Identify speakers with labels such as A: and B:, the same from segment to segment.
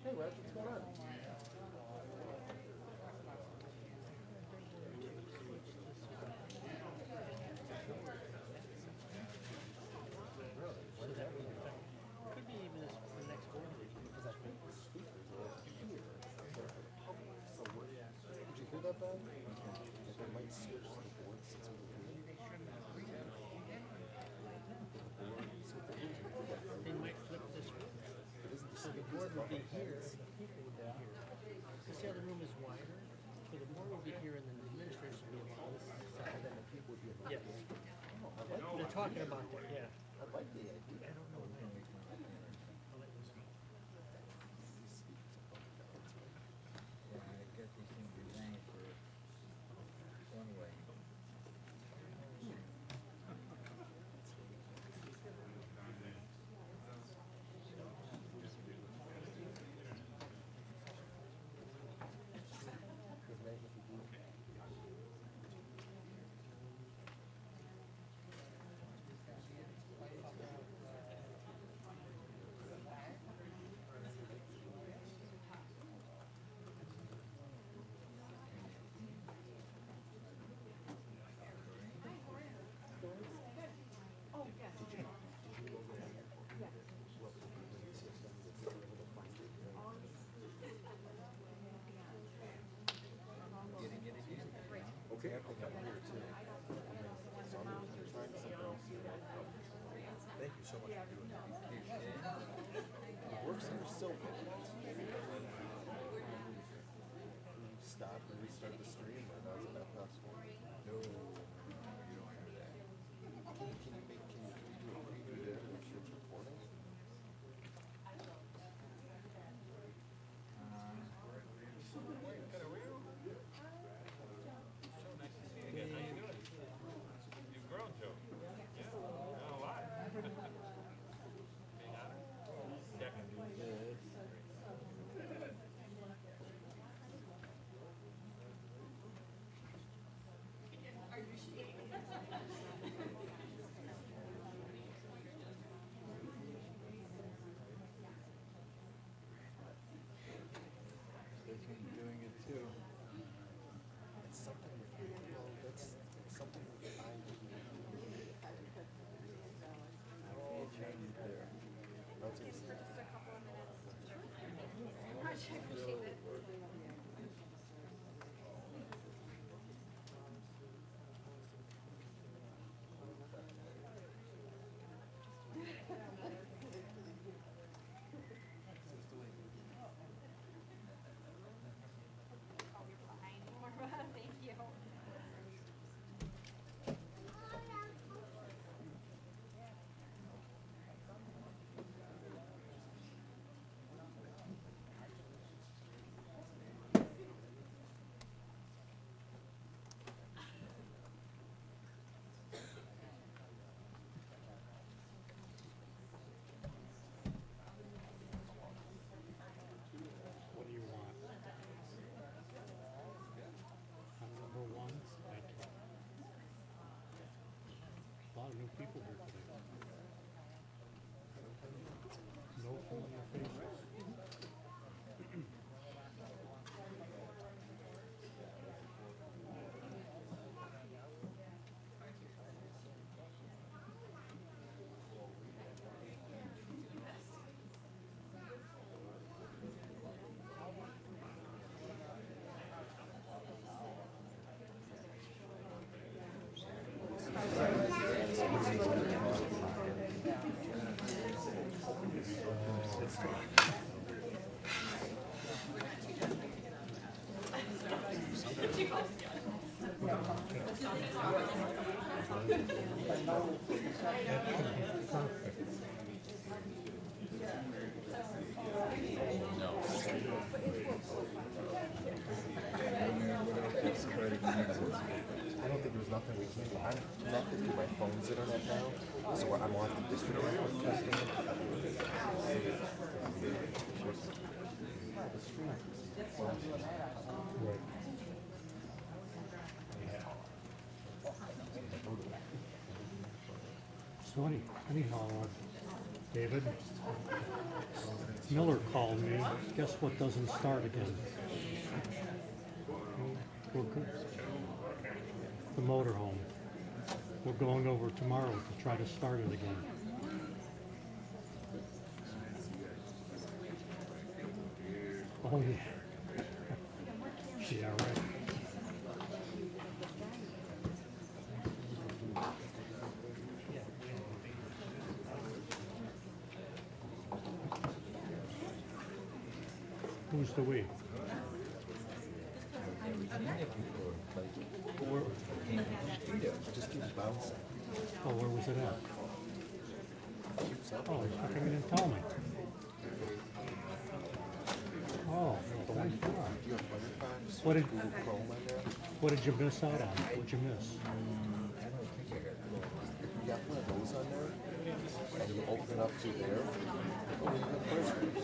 A: Hey, Reg, what's going on? Really? What does that mean?
B: Could be even this the next board meeting.
A: Because I think the speakers are here. They're for the public. So we're, did you hear that, Ben? That they might switch the board since we're here. The board, so what they're doing is they're
B: They might flip this room.
A: But isn't the
B: So the
A: speakers
B: board would
A: above
B: be
A: our
B: here
A: heads?
B: and the people would be here. Because the other room is wider. So the board would be here and then the administration would be on this side.
A: And then the people would be in the
B: Yes.
A: Oh, I like
B: They're talking about that, yeah.
A: I like the idea.
B: I don't know when. I'll let you know.
A: These speakers above the heads, right?
C: Yeah, I guess these things designed for one way.
A: Because right, if you do,
C: Getting it again.
A: okay, I think I'm here too. So I'm trying something else here. Thank you so much for doing that. The work center's still vacant. Stop and restart the stream, or is that possible?
C: No, you don't have that.
A: Can you do a preview there to make sure it's recording?
D: You've grown, Joe. Yeah. A lot. Being honored. Yeah.
C: This one's doing it too.
A: It's something, well, it's something that I do.
C: It changes there.
A: That's what
E: For just a couple of minutes. Much appreciated. I'll be behind more. Thank you.
F: What do you want? On number one, thank you. A lot of new people here today. No familiar faces.
A: I don't think there's nothing we can do. I'm connected to my phone's internet now, so I'm on the district testing.
F: Right. So anyhow, David, Miller called me. Guess what doesn't start again? The motorhome. We're going over tomorrow to try to start it again. Oh yeah. Yeah, right. Who's the we?
A: Just keeps bouncing.
F: Oh, where was it at?
A: Keeps up.
F: Oh, how come you didn't tell me? Oh, thank God.
A: Do you have Firefox?
F: What did-
A: Google Chrome on there?
F: What did you miss out on? What'd you miss?
A: If you got one of those on there, and you open it up to there, oh, you have Firefox.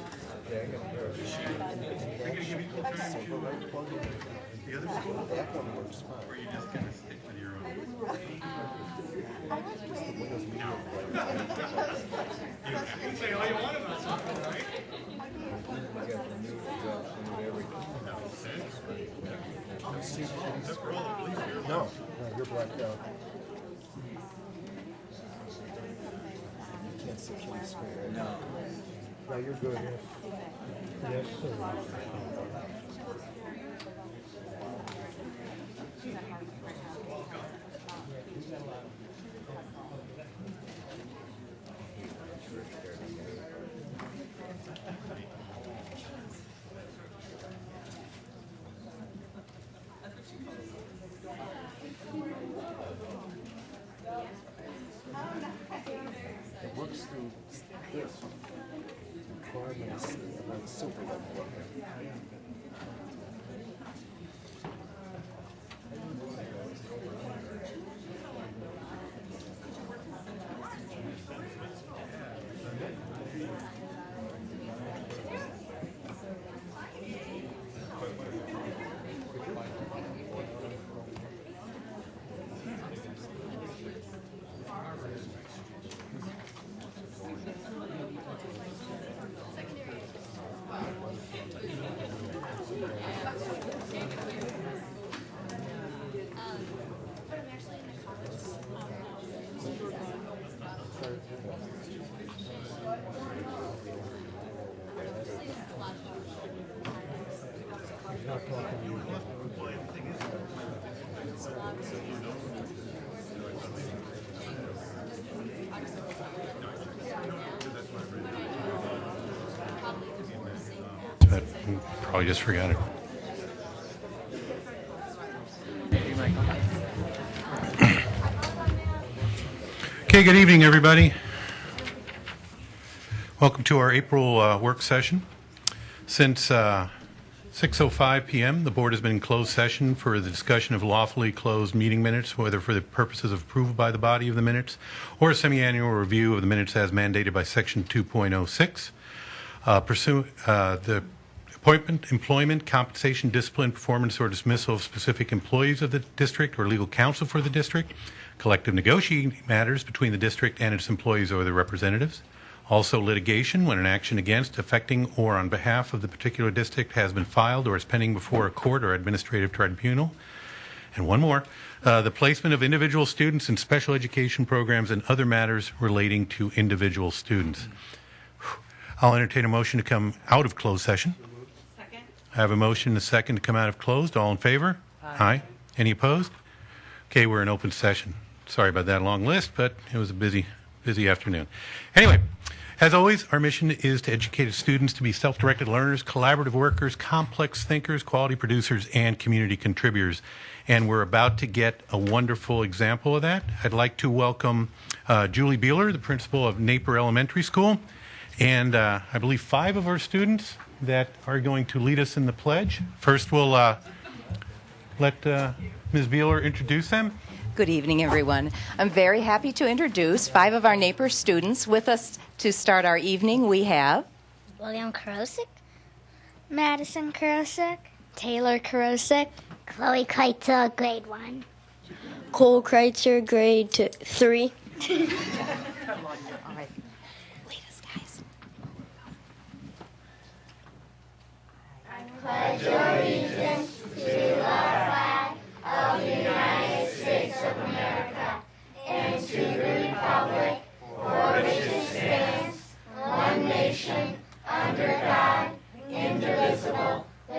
A: Silver right plug in. That one works fine. Or you just kind of stick with your own. Just the Windows Media Player.
D: You can say all you want about something, right?
A: No, you're blacked out. You can't see the screen, right? No. No, you're good.
F: Yes, sir.
A: It works through this. Chrome and then Silver right plug in.
F: He's not talking to you.
G: But probably just forgot it. Okay, good evening, everybody. Welcome to our April work session. Since 6:05 p.m., the board has been in closed session for the discussion of lawfully closed meeting minutes, whether for the purposes of approval by the body of the minutes or a semi-annual review of the minutes as mandated by Section 2.06. The appointment, employment, compensation, discipline, performance, or dismissal of specific employees of the district or legal counsel for the district, collective negotiating matters between the district and its employees or their representatives, also litigation when an action against, affecting, or on behalf of the particular district has been filed or is pending before a court or administrative tribunal, and one more, the placement of individual students in special education programs and other matters relating to individual students. I'll entertain a motion to come out of closed session.
E: Second.
G: I have a motion and a second to come out of closed. All in favor? Aye. Any opposed? Okay, we're in open session. Sorry about that long list, but it was a busy afternoon. Anyway, as always, our mission is to educate students to be self-directed learners, collaborative workers, complex thinkers, quality producers, and community contributors. And we're about to get a wonderful example of that. I'd like to welcome Julie Beeler, the principal of Napier Elementary School, and I believe 5 of our students that are going to lead us in the pledge. First, we'll let Ms. Beeler introduce them.
H: Good evening, everyone. I'm very happy to introduce 5 of our Napier students. With us to start our evening, we have
I: William Karosik, Madison Karosik, Taylor Karosik, Chloe Kreitzer, grade 1.
J: Cole Kreitzer, grade 3.
H: All right. Lead us,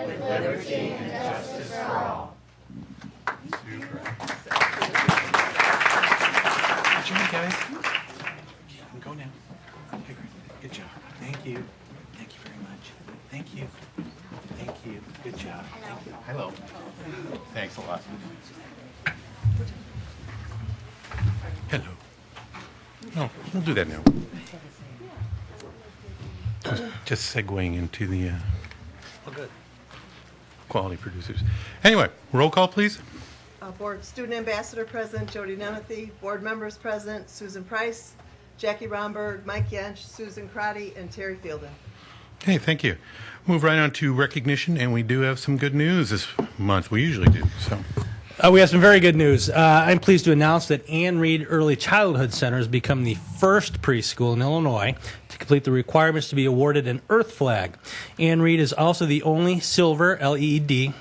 G: Super. Good job, guys. You can go now. Okay, great. Good job. Thank you. Thank you very much. Thank you. Thank you. Good job. Thank you. Hello. Thanks a lot. Hello. No, we'll do that now. Just segueing into the quality producers. Anyway, roll call, please.
J: Board Student Ambassador present, Jody Nemeth. Board members present, Susan Price, Jackie Romberg, Mike Yench, Susan Crotty, and Terry Fielden.
G: Okay, thank you. Move right on to recognition, and we do have some good news this month. We usually do. So,
K: we have some very good news. I'm pleased to announce that Ann Reed Early Childhood Center has become the first preschool in Illinois to complete the requirements to be awarded an Earth flag. Ann Reed is also the only silver LEED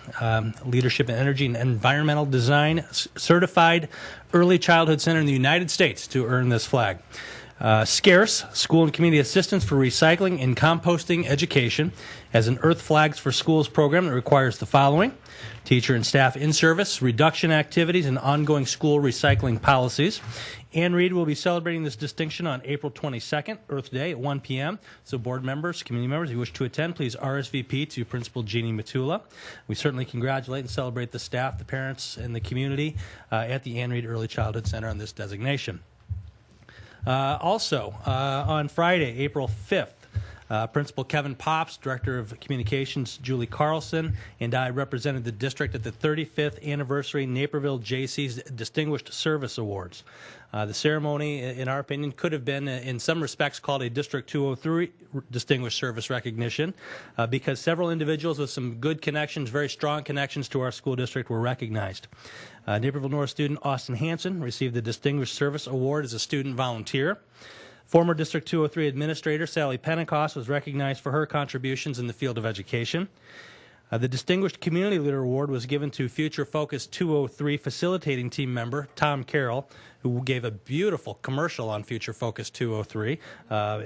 K: Leadership in Energy and Environmental Design certified early childhood center in the United States to earn this flag. Scarce School and Community Assistance for Recycling and Composting Education has an Earth Flags for Schools program that requires the following: teacher and staff in-service, reduction activities, and ongoing school recycling policies. Ann Reed will be celebrating this distinction on April 22nd, Earth Day, at 1 p.m. So board members, community members, if you wish to attend, please RSVP to Principal Jeannie Matula. We certainly congratulate and celebrate the staff, the parents, and the community at the Ann Reed Early Childhood Center on this designation. Also, on Friday, April 5th, Principal Kevin Pops, Director of Communications Julie Carlson, and I represented the district at the 35th Anniversary Naperville Jaycees Distinguished Service Awards. The ceremony, in our opinion, could have been, in some respects, called a District 203 Distinguished Service Recognition because several individuals with some good connections, very strong connections to our school district were recognized. Naperville North student Austin Hansen received the Distinguished Service Award as a student volunteer. Former District 203 Administrator Sally Pentecost was recognized for her contributions in the field of education. The Distinguished Community Leader Award was given to Future Focus 203 facilitating team member Tom Carroll, who gave a beautiful commercial on Future Focus 203,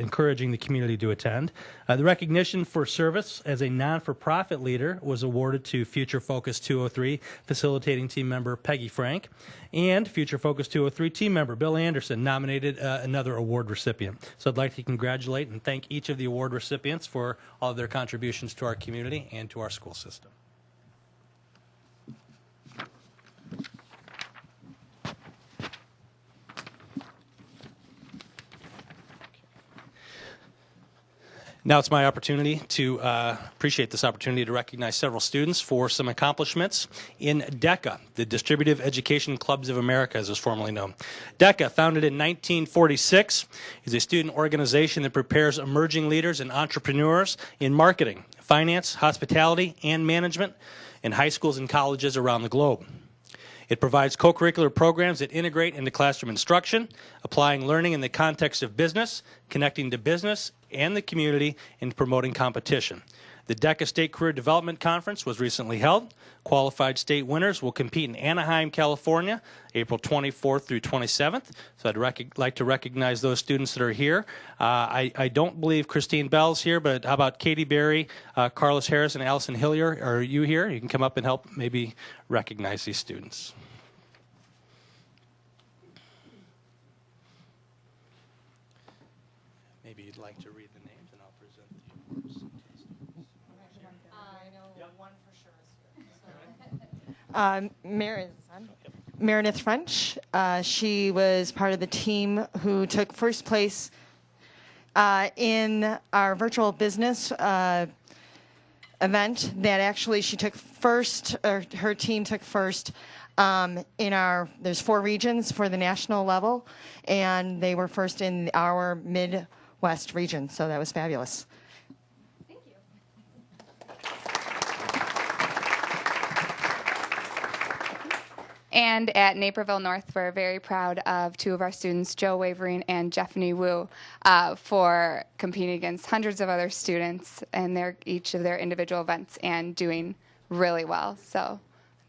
K: encouraging the community to attend. The recognition for service as a non-for-profit leader was awarded to Future Focus 203 facilitating team member Peggy Frank, and Future Focus 203 team member Bill Anderson nominated another award recipient. So I'd like to congratulate and thank each of the award recipients for all of their contributions to our community and to our school system. Now it's my opportunity to appreciate this opportunity to recognize several students for some accomplishments in DECA, the Distributive Education Clubs of America, as is formerly known. DECA, founded in 1946, is a student organization that prepares emerging leaders and entrepreneurs in marketing, finance, hospitality, and management in high schools and colleges around the globe. It provides co-curricular programs that integrate into classroom instruction, applying learning in the context of business, connecting to business and the community, and promoting competition. The DECA State Career Development Conference was recently held. Qualified state winners will compete in Anaheim, California, April 24th through 27th. So I'd like to recognize those students that are here. I don't believe Christine Bell's here, but how about Katie Berry, Carlos Harris, and Allison Hillier? Are you here? You can come up and help maybe recognize these students. Maybe you'd like to read the names, and I'll present the awards to the students.
E: I know one for sure. Meredith French. She was part of the team who took first place in our virtual business event. That actually she took first, or her team took first in our. There's 4 regions for the national level, and they were first in our Midwest region. So that was fabulous.
L: And at Naperville North, we're very proud of 2 of our students, Joe Wavering and Jeffany Wu, for competing against hundreds of other students in each of their individual events and doing really well. So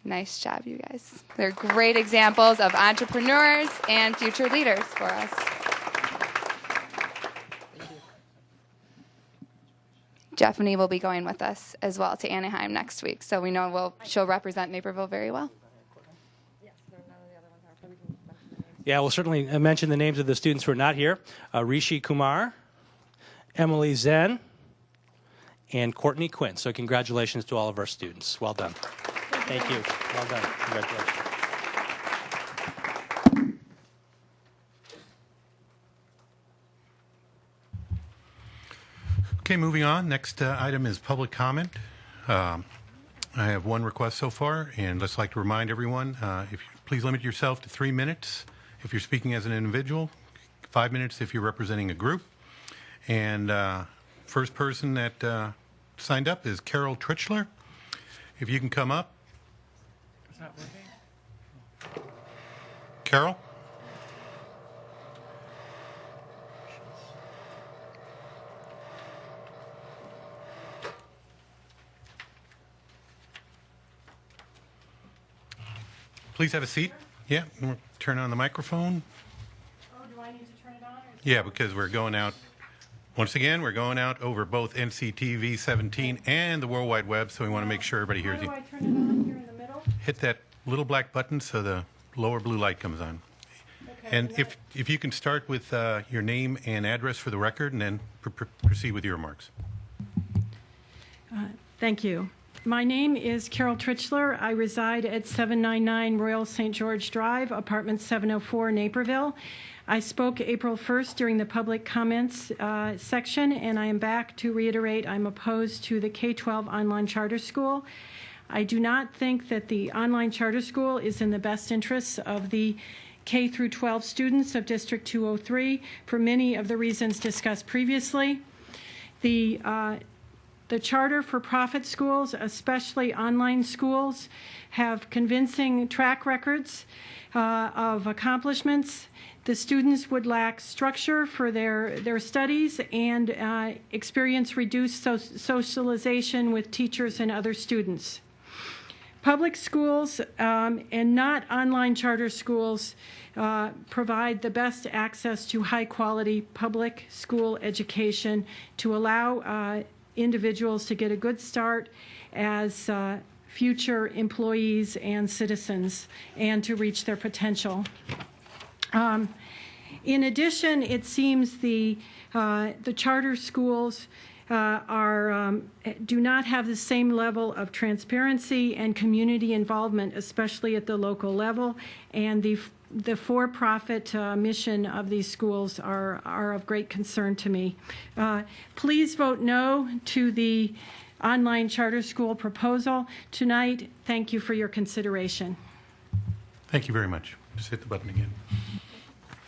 L: nice job, you guys. They're great examples of entrepreneurs and future leaders for us. Jeffney will be going with us as well to Anaheim next week. So we know she'll represent Naperville very well.
K: Yeah, we'll certainly mention the names of the students who are not here. Rishi Kumar, Emily Zen, and Courtney Quinn. So congratulations to all of our students. Well done. Thank you. Well done. Congratulations.
G: Okay, moving on. Next item is public comment. I have one request so far, and let's like to remind everyone, if you please limit yourself to 3 minutes if you're speaking as an individual, 5 minutes if you're representing a group. And first person that signed up is Carol Tritchler. If you can come up.
B: It's not working?
G: Carol? Please have a seat. Yeah, we'll turn on the microphone.
M: Oh, do I need to turn it on?
G: Yeah, because we're going out, once again, we're going out over both NCTV 17 and the World Wide Web, so we want to make sure everybody hears you.
M: How do I turn it on here in the middle?
G: Hit that little black button so the lower blue light comes on.
M: Okay,
G: And if you can start with your name and address for the record, and then proceed with your remarks.
M: Thank you. My name is Carol Tritchler. I reside at 799 Royal St. George Drive, apartment 704, Naperville. I spoke April 1st during the public comments section, and I am back to reiterate I'm opposed to the K-12 online charter school. I do not think that the online charter school is in the best interests of the K through 12 students of District 203 for many of the reasons discussed previously. The charter for profit schools, especially online schools, have convincing track records of accomplishments. The students would lack structure for their studies and experience reduced socialization with teachers and other students. Public schools and not online charter schools provide the best access to high-quality public school education to allow individuals to get a good start as future employees and citizens and to reach their potential. In addition, it seems the charter schools do not have the same level of transparency and community involvement, especially at the local level, and the for-profit mission of these schools are of great concern to me. Please vote no to the online charter school proposal tonight. Thank you for your consideration.
G: Thank you very much. Just hit the button again.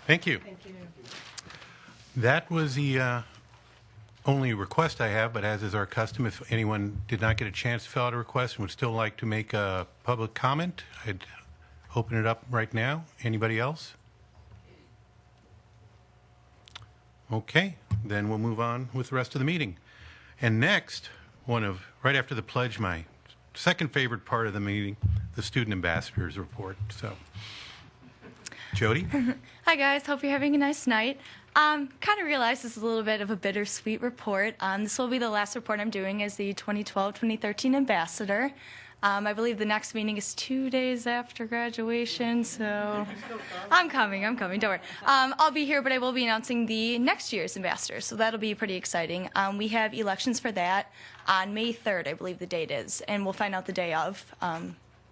G: Thank you.
M: Thank you.
G: That was the only request I have, but as is our custom, if anyone did not get a chance to fill out a request and would still like to make a public comment, I'd open it up right now. Anybody else? Okay, then we'll move on with the rest of the meeting. And next, right after the pledge, my second favorite part of the meeting, the student ambassadors report. So, Jody?
N: Hi guys, hope you're having a nice night. Kind of realized this is a little bit of a bittersweet report. This will be the last report I'm doing as the 2012-2013 ambassador. I believe the next meeting is 2 days after graduation, so I'm coming, don't worry. I'll be here, but I will be announcing the next year's ambassador, so that'll be pretty exciting. We have elections for that on May 3rd, I believe the date is, and we'll find out the day of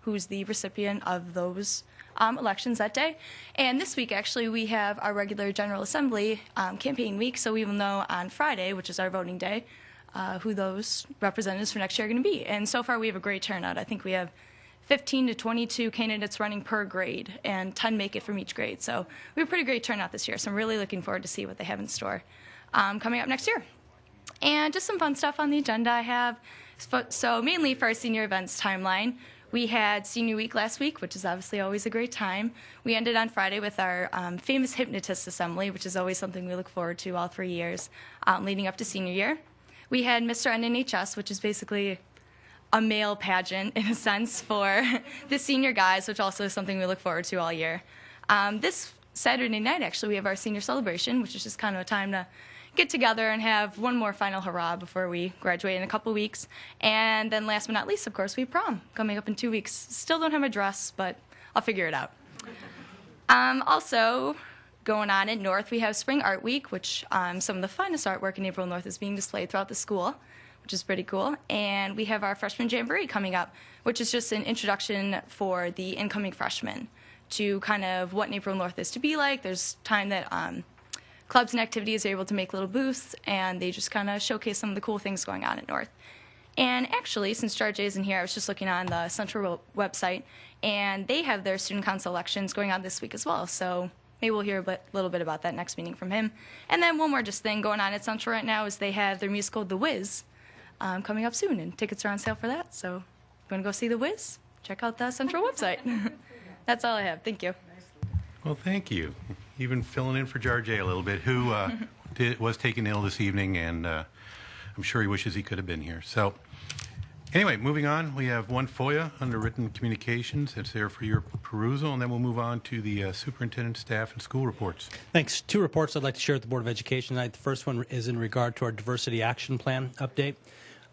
N: who's the recipient of those elections that day. And this week, actually, we have our regular General Assembly campaign week, so we will know on Friday, which is our voting day, who those representatives for next year are going to be. And so far, we have a great turnout. I think we have 15 to 22 candidates running per grade, and 10 make it from each grade. So we have a pretty great turnout this year, so I'm really looking forward to see what they have in store coming up next year. And just some fun stuff on the agenda I have. So mainly for our senior events timeline, we had Senior Week last week, which is obviously always a great time. We ended on Friday with our famous hypnotist assembly, which is always something we look forward to all 3 years leading up to senior year. We had Mr. NNHS, which is basically a male pageant in a sense for the senior guys, which also is something we look forward to all year. This Saturday night, actually, we have our senior celebration, which is just kind of a time to get together and have one more final hurrah before we graduate in a couple weeks. And then last but not least, of course, we have prom coming up in 2 weeks. Still don't have a dress, but I'll figure it out. Also, going on at North, we have Spring Art Week, which some of the finest artwork in Naperville North is being displayed throughout the school, which is pretty cool. And we have our Freshman Jamboree coming up, which is just an introduction for the incoming freshmen to kind of what Naperville North is to be like. There's time that clubs and activities are able to make little booths, and they just kind of showcase some of the cool things going on at North. And actually, since George isn't here, I was just looking on the Central website, and they have their student council elections going on this week as well. So maybe we'll hear a little bit about that next meeting from him. And then one more just thing going on at Central right now is they have their musical The Wiz coming up soon, and tickets are on sale for that. So if you want to go see The Wiz, check out the Central website. That's all I have. Thank you.
G: Well, thank you. Even filling in for George a little bit, who was taken ill this evening, and I'm sure he wishes he could have been here. So anyway, moving on, we have one FOIA under written communications. It's there for your perusal, and then we'll move on to the superintendent, staff, and school reports.
K: Thanks. 2 reports I'd like to share with the Board of Education tonight. The first one is in regard to our Diversity Action Plan update.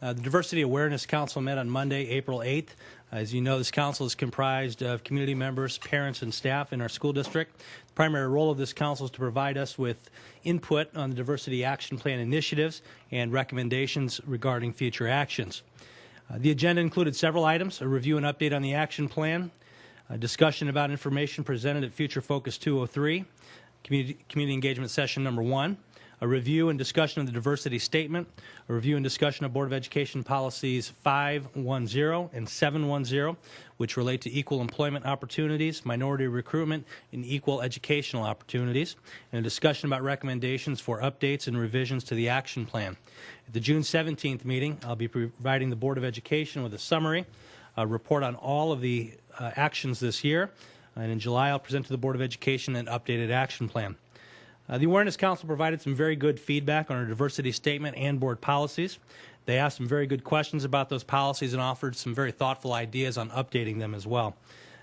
K: The Diversity Awareness Council met on Monday, April 8th. As you know, this council is comprised of community members, parents, and staff in our school district. The primary role of this council is to provide us with input on the Diversity Action Plan initiatives and recommendations regarding future actions. The agenda included several items: a review and update on the action plan, a discussion about information presented at Future Focus 203, community engagement session number 1, a review and discussion of the diversity statement, a review and discussion of Board of Education policies 510 and 710, which relate to equal employment opportunities, minority recruitment, and equal educational opportunities, and a discussion about recommendations for updates and revisions to the action plan. At the June 17th meeting, I'll be providing the Board of Education with a summary, a report on all of the actions this year, and in July I'll present to the Board of Education an updated action plan. The Awareness Council provided some very good feedback on our diversity statement and board policies. They asked some very good questions about those policies and offered some very thoughtful ideas on updating them as well.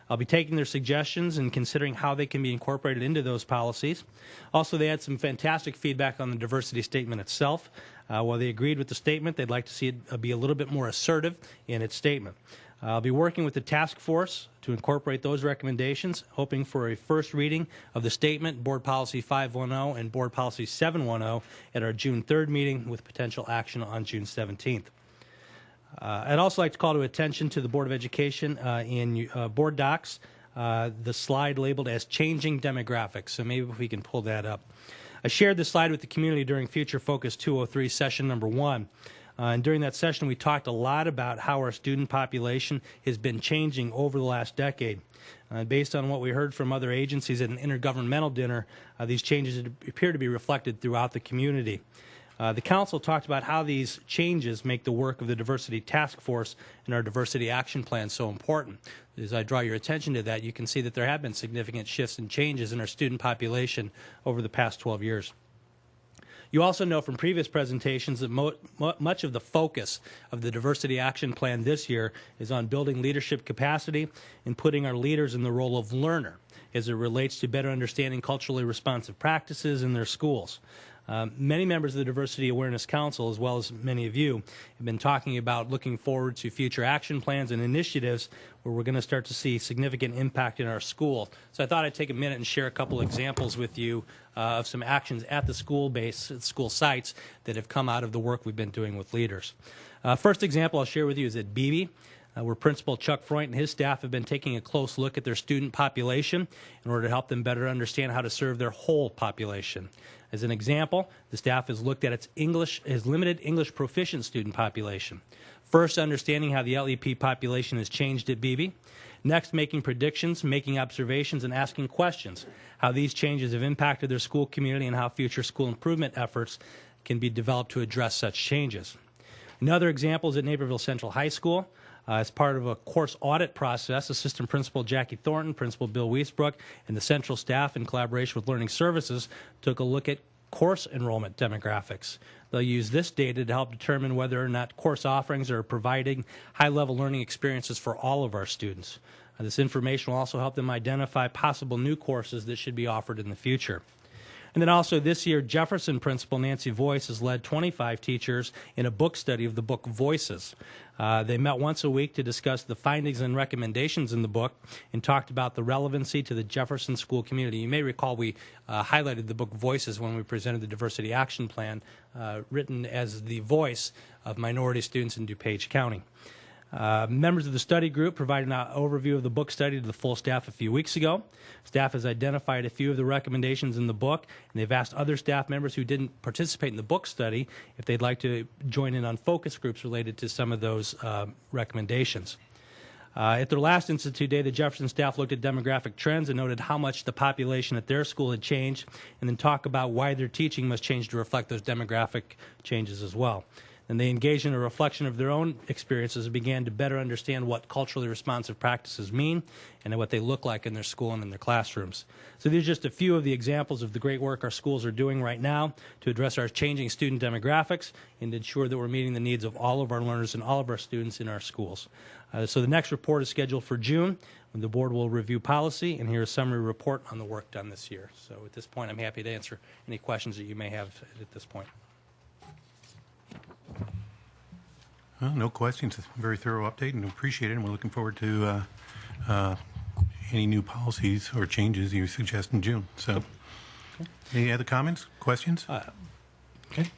K: I'll be taking their suggestions and considering how they can be incorporated into those policies. Also, they had some fantastic feedback on the diversity statement itself. While they agreed with the statement, they'd like to see it be a little bit more assertive in its statement. I'll be working with the task force to incorporate those recommendations, hoping for a first reading of the statement, Board Policy 510 and Board Policy 710 at our June 3rd meeting with potential action on June 17th. I'd also like to call to attention to the Board of Education in board docs, the slide labeled as changing demographics. So maybe if we can pull that up. I shared this slide with the community during Future Focus 203 session number 1. And during that session, we talked a lot about how our student population has been changing over the last decade. Based on what we heard from other agencies at an intergovernmental dinner, these changes appear to be reflected throughout the community. The council talked about how these changes make the work of the Diversity Task Force and our Diversity Action Plan so important. As I draw your attention to that, you can see that there have been significant shifts and changes in our student population over the past 12 years. You also know from previous presentations that much of the focus of the Diversity Action Plan this year is on building leadership capacity and putting our leaders in the role of learner as it relates to better understanding culturally responsive practices in their schools. Many members of the Diversity Awareness Council, as well as many of you, have been talking about looking forward to future action plans and initiatives where we're going to start to see significant impact in our school. So I thought I'd take a minute and share a couple examples with you of some actions at the school sites that have come out of the work we've been doing with leaders. First example I'll share with you is at Beebe, where Principal Chuck Freund and his staff have been taking a close look at their student population in order to help them better understand how to serve their whole population. As an example, the staff has looked at its limited English proficient student population. First, understanding how the LEP population has changed at Beebe. Next, making predictions, making observations, and asking questions, how these changes have impacted their school community and how future school improvement efforts can be developed to address such changes. Another example is at Naperville Central High School. As part of a course audit process, Assistant Principal Jackie Thornton, Principal Bill Wiesbrook, and the central staff in collaboration with Learning Services took a look at course enrollment demographics. They'll use this data to help determine whether or not course offerings are providing high-level learning experiences for all of our students. This information will also help them identify possible new courses that should be offered in the future. And then also this year, Jefferson principal Nancy Voice has led 25 teachers in a book study of the book Voices. They met once a week to discuss the findings and recommendations in the book and talked about the relevancy to the Jefferson school community. You may recall we highlighted the book Voices when we presented the Diversity Action Plan, written as the voice of minority students in DuPage County. Members of the study group provided an overview of the book study to the full staff a few weeks ago. Staff has identified a few of the recommendations in the book, and they've asked other staff members who didn't participate in the book study if they'd like to join in on focus groups related to some of those recommendations. At their last Institute Day, the Jefferson staff looked at demographic trends and noted how much the population at their school had changed, and then talked about why their teaching must change to reflect those demographic changes as well. And they engaged in a reflection of their own experiences and began to better understand what culturally responsive practices mean and what they look like in their school and in their classrooms. So these are just a few of the examples of the great work our schools are doing right now to address our changing student demographics and to ensure that we're meeting the needs of all of our learners and all of our students in our schools. So the next report is scheduled for June, when the board will review policy and hear a summary report on the work done this year. So at this point, I'm happy to answer any questions that you may have at this point.
G: Well, no questions. It's a very thorough update, and appreciate it. And we're looking forward to any new policies or changes you suggest in June. So, any other comments, questions?
K: Okay.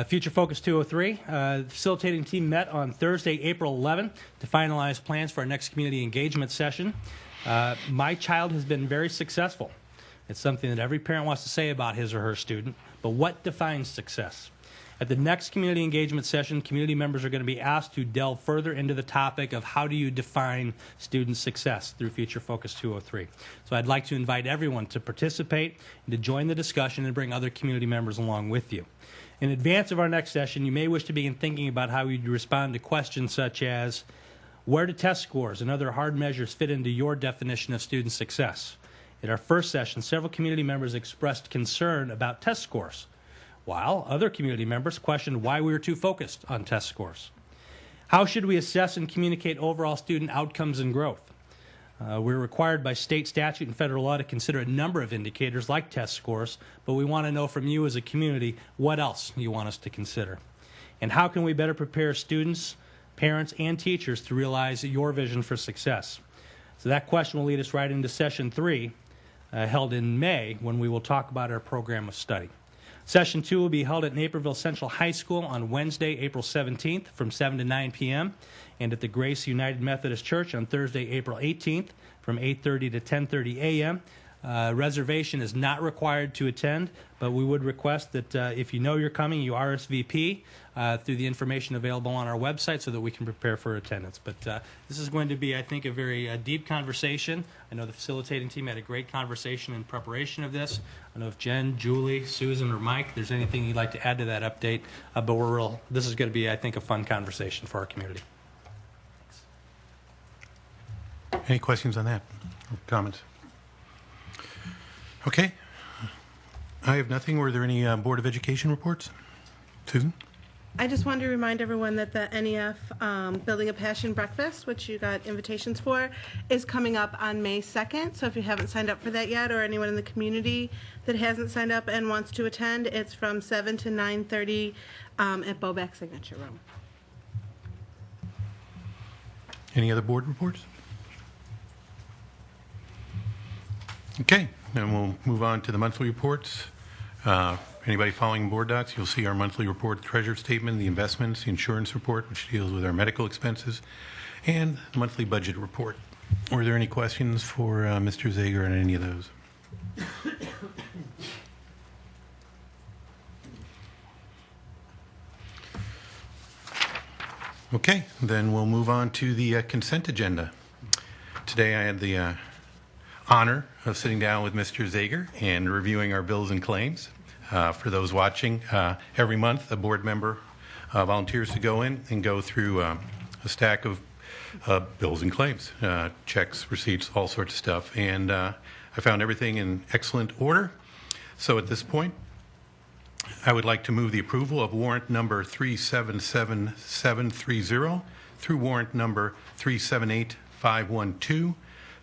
K: Future Focus 203. The facilitating team met on Thursday, April 11, to finalize plans for our next community engagement session. My child has been very successful. It's something that every parent wants to say about his or her student, but what defines success? At the next community engagement session, community members are going to be asked to delve further into the topic of how do you define student success through Future Focus 203. So I'd like to invite everyone to participate and to join the discussion and bring other community members along with you. In advance of our next session, you may wish to begin thinking about how you'd respond to questions such as, where do test scores and other hard measures fit into your definition of student success? At our first session, several community members expressed concern about test scores, while other community members questioned why we were too focused on test scores. How should we assess and communicate overall student outcomes and growth? We're required by state statute and federal law to consider a number of indicators like test scores, but we want to know from you as a community what else you want us to consider. And how can we better prepare students, parents, and teachers to realize your vision for success? So that question will lead us right into session 3, held in May, when we will talk about our program of study. Session 2 will be held at Naperville Central High School on Wednesday, April 17th from 7 to 9 p.m. and at the Grace United Methodist Church on Thursday, April 18th from 8:30 to 10:30 a.m. Reservation is not required to attend, but we would request that if you know you're coming, you RSVP through the information available on our website so that we can prepare for attendance. But this is going to be, I think, a very deep conversation. I know the facilitating team had a great conversation in preparation of this. I don't know if Jen, Julie, Susan, or Mike, there's anything you'd like to add to that update, but this is going to be, I think, a fun conversation for our community.
G: Any questions on that or comments? Okay. I have nothing. Were there any Board of Education reports? Susan?
O: I just wanted to remind everyone that the NEF Building a Passion Breakfast, which you got invitations for, is coming up on May 2nd. So if you haven't signed up for that yet, or anyone in the community that hasn't signed up and wants to attend, it's from 7 to 9:30 at Boback Signature Room.
G: Any other board reports? Okay, then we'll move on to the monthly reports. Anybody following board docs, you'll see our monthly report, the treasurer statement, the investments, the insurance report, which deals with our medical expenses, and the monthly budget report. Were there any questions for Mr. Zager on any of those? Okay, then we'll move on to the consent agenda. Today I had the honor of sitting down with Mr. Zager and reviewing our bills and claims. For those watching, every month a board member volunteers to go in and go through a stack of bills and claims, checks, receipts, all sorts of stuff. And I found everything in excellent order. So at this point, I would like to move the approval of warrant number 377730 through warrant number 378512,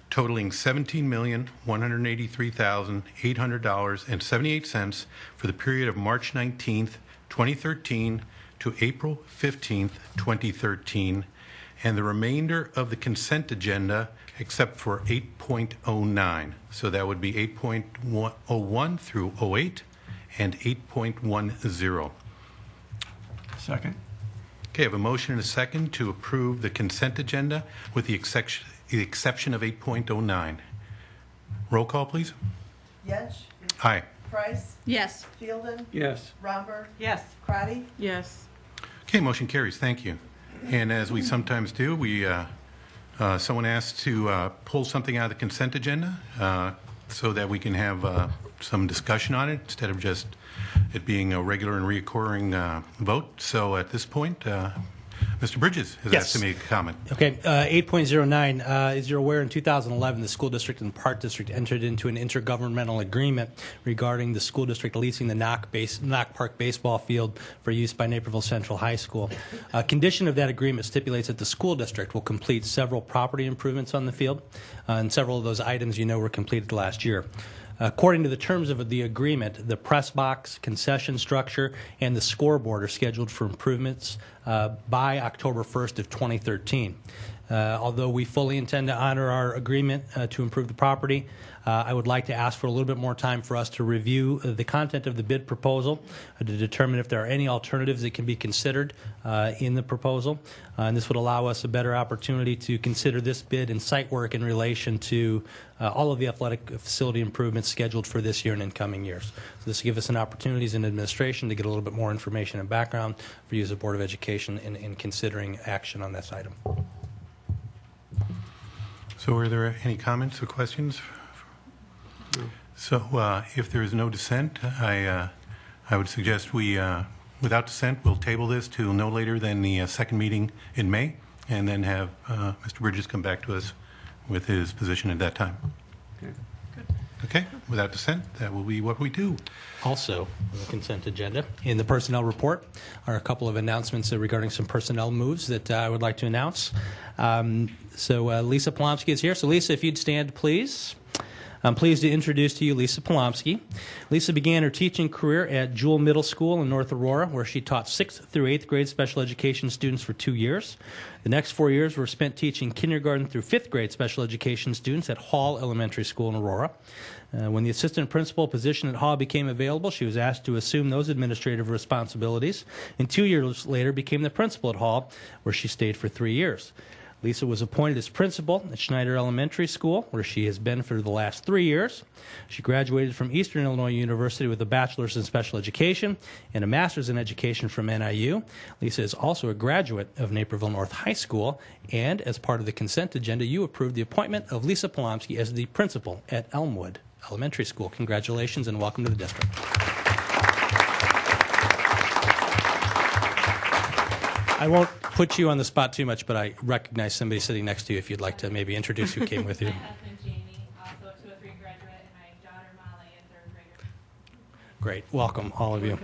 G: totaling $17,183,800.78 for the period of March 19th, 2013 to April 15th, 2013, and the remainder of the consent agenda except for 8.09. So that would be 8.01 through 08 and 8.10.
F: Second.
G: Okay, I have a motion and a second to approve the consent agenda with the exception of 8.09. Roll call, please.
J: Yench.
G: Aye.
J: Price.
M: Yes.
J: Fielden.
F: Yes.
J: Romberg.
M: Yes.
J: Crotty.
O: Yes.
G: Okay, motion carries. Thank you. And as we sometimes do, someone asked to pull something out of the consent agenda so that we can have some discussion on it instead of just it being a regular and reoccurring vote. So at this point, Mr. Bridges has asked to make a comment.
K: Okay, 8.09, as you're aware, in 2011, the school district and Park District entered into an intergovernmental agreement regarding the school district leasing the Knock Park baseball field for use by Naperville Central High School. A condition of that agreement stipulates that the school district will complete several property improvements on the field, and several of those items were completed last year. According to the terms of the agreement, the press box, concession structure, and the scoreboard are scheduled for improvements by October 1st of 2013. Although we fully intend to honor our agreement to improve the property, I would like to ask for a little bit more time for us to review the content of the bid proposal to determine if there are any alternatives that can be considered in the proposal. And this would allow us a better opportunity to consider this bid and site work in relation to all of the athletic facility improvements scheduled for this year and in coming years. So this will give us an opportunity as an administration to get a little bit more information and background for you as a Board of Education in considering action on this item.
G: So are there any comments or questions? So if there is no dissent, I would suggest we, without dissent, we'll table this to no later than the second meeting in May, and then have Mr. Bridges come back to us with his position at that time.
F: Okay.
G: Okay, without dissent, that will be what we do.
K: Also, on the consent agenda, in the personnel report are a couple of announcements regarding some personnel moves that I would like to announce. So Lisa Polomsky is here. So Lisa, if you'd stand, please. I'm pleased to introduce to you Lisa Polomsky. Lisa began her teaching career at Jewell Middle School in North Aurora, where she taught 6th through 8th grade special education students for 2 years. The next 4 years were spent teaching kindergarten through 5th grade special education students at Hall Elementary School in Aurora. When the assistant principal position at Hall became available, she was asked to assume those administrative responsibilities, and 2 years later became the principal at Hall, where she stayed for 3 years. Lisa was appointed as principal at Schneider Elementary School, where she has been for the last 3 years. She graduated from Eastern Illinois University with a bachelor's in special education and a master's in education from NIU. Lisa is also a graduate of Naperville North High School, and as part of the consent agenda, you approved the appointment of Lisa Polomsky as the principal at Elmwood Elementary School. Congratulations and welcome to the district. I won't put you on the spot too much, but I recognize somebody sitting next to you if you'd like to maybe introduce who came with you.
P: My husband Jamie, also a 203 graduate, and my daughter Molly, a 3rd grader.
K: Great. Welcome, all of you.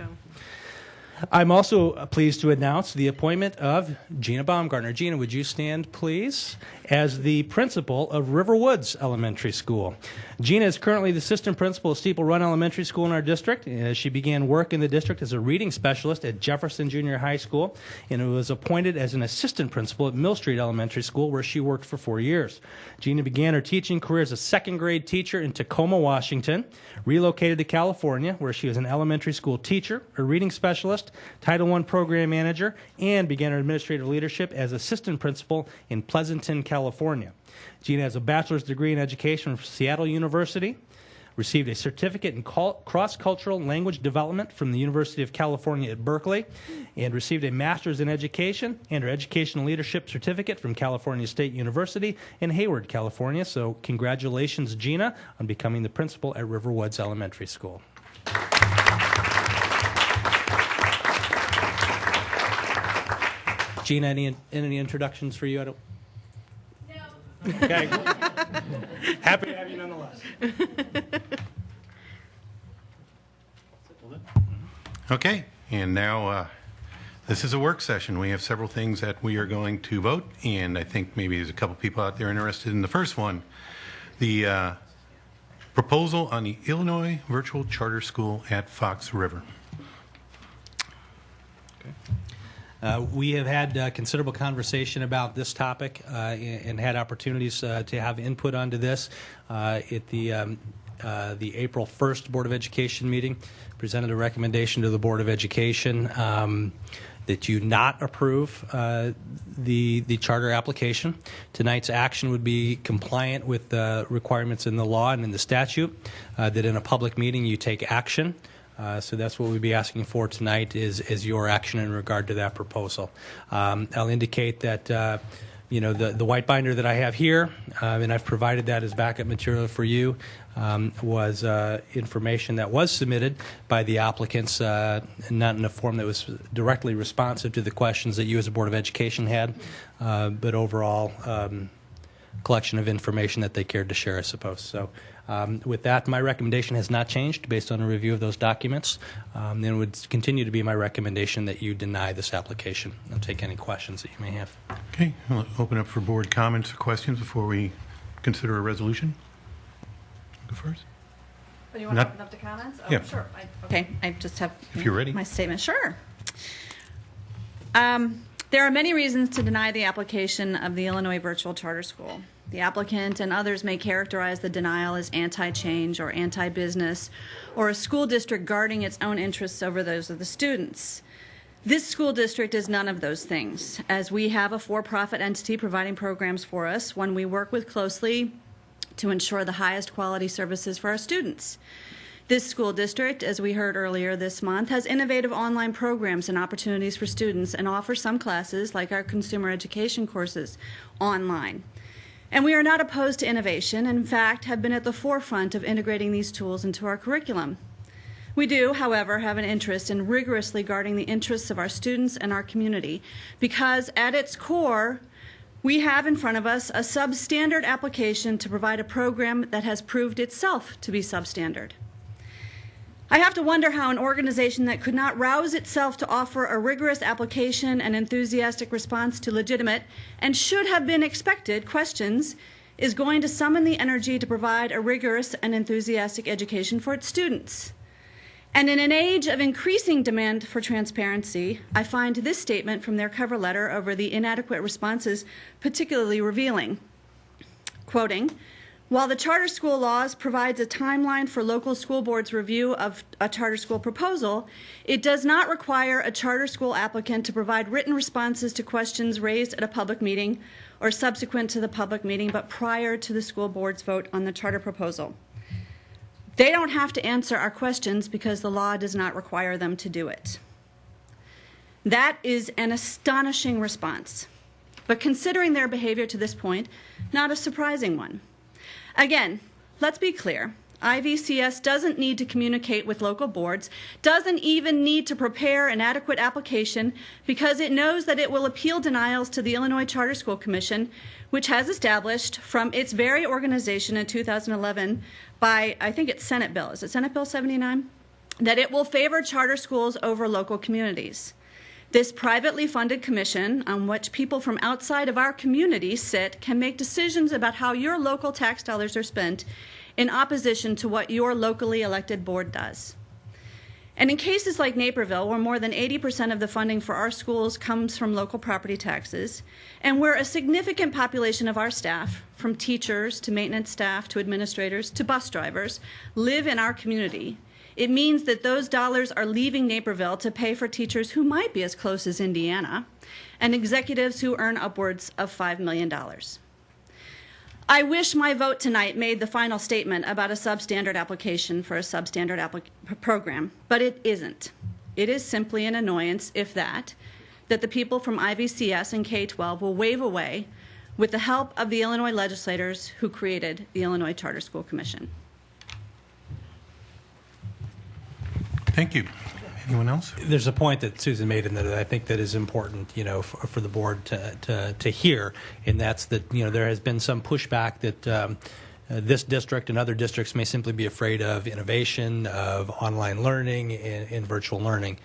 K: I'm also pleased to announce the appointment of Gina Baumgartner. Gina, would you stand, please, as the principal of River Woods Elementary School. Gina is currently the assistant principal of Steeple Run Elementary School in our district. She began work in the district as a reading specialist at Jefferson Junior High School and was appointed as an assistant principal at Mill Street Elementary School, where she worked for 4 years. Gina began her teaching career as a 2nd grade teacher in Tacoma, Washington, relocated to California, where she was an elementary school teacher, a reading specialist, Title I program manager, and began her administrative leadership as assistant principal in Pleasanton, California. Gina has a bachelor's degree in education from Seattle University, received a certificate in cross-cultural language development from the University of California at Berkeley, and received a master's in education and her educational leadership certificate from California State University in Hayward, California. So congratulations, Gina, on becoming the principal at River Woods Elementary School. Gina, any introductions for you? I don't... No. Okay. Happy to have you nonetheless.
G: Okay, and now this is a work session. We have several things that we are going to vote, and I think maybe there's a couple people out there interested in the first one. the proposal on the Illinois Virtual Charter School at Fox River.
K: We have had considerable conversation about this topic and had opportunities to have input onto this at the April 1st Board of Education meeting. Presented a recommendation to the Board of Education that you not approve the charter application. Tonight's action would be compliant with the requirements in the law and in the statute, that in a public meeting you take action. So that's what we'd be asking for tonight is your action in regard to that proposal. I'll indicate that the white binder that I have here, and I've provided that as backup material for you, was information that was submitted by the applicants, not in a form that was directly responsive to the questions that you as a Board of Education had, but overall collection of information that they cared to share, I suppose. So with that, my recommendation has not changed based on a review of those documents. And it would continue to be my recommendation that you deny this application. I'll take any questions that you may have.
G: Okay, I'll open up for board comments or questions before we consider a resolution. Go first.
Q: Oh, you want to open up to comments? Oh,
G: yeah.
Q: Sure. Okay, I just have
G: if you're ready.
Q: My statement. Sure. There are many reasons to deny the application of the Illinois Virtual Charter School. The applicant and others may characterize the denial as anti-change or anti-business, or a school district guarding its own interests over those of the students. This school district is none of those things, as we have a for-profit entity providing programs for us, one we work with closely to ensure the highest quality services for our students. This school district, as we heard earlier this month, has innovative online programs and opportunities for students and offers some classes, like our consumer education courses, online. And we are not opposed to innovation, and in fact have been at the forefront of integrating these tools into our curriculum. We do, however, have an interest in rigorously guarding the interests of our students and our community, because at its core, we have in front of us a substandard application to provide a program that has proved itself to be substandard. I have to wonder how an organization that could not rouse itself to offer a rigorous application and enthusiastic response to legitimate and should have been expected questions is going to summon the energy to provide a rigorous and enthusiastic education for its students. And in an age of increasing demand for transparency, I find this statement from their cover letter over the inadequate responses particularly revealing. Quoting, "While the charter school laws provides a timeline for local school boards' review of a charter school proposal, it does not require a charter school applicant to provide written responses to questions raised at a public meeting or subsequent to the public meeting, but prior to the school board's vote on the charter proposal. They don't have to answer our questions because the law does not require them to do it." That is an astonishing response, but considering their behavior to this point, not a surprising one. Again, let's be clear. IVCS doesn't need to communicate with local boards, doesn't even need to prepare an adequate application because it knows that it will appeal denials to the Illinois Charter School Commission, which has established from its very organization in 2011 by, I think it's Senate Bill, is it Senate Bill 79? That it will favor charter schools over local communities. This privately funded commission, on which people from outside of our community sit, can make decisions about how your local tax dollars are spent in opposition to what your locally elected board does. And in cases like Naperville, where more than 80% of the funding for our schools comes from local property taxes, and where a significant population of our staff, from teachers to maintenance staff to administrators to bus drivers, live in our community, it means that those dollars are leaving Naperville to pay for teachers who might be as close as Indiana and executives who earn upwards of $5 million. I wish my vote tonight made the final statement about a substandard application for a substandard program, but it isn't. It is simply an annoyance, if that the people from IVCS and K-12 will wave away with the help of the Illinois legislators who created the Illinois Charter School Commission.
G: Thank you. Anyone else?
K: There's a point that Susan made in there that I think that is important, for the board to hear, and that's that, there has been some pushback that this district and other districts may simply be afraid of innovation, of online learning and virtual learning.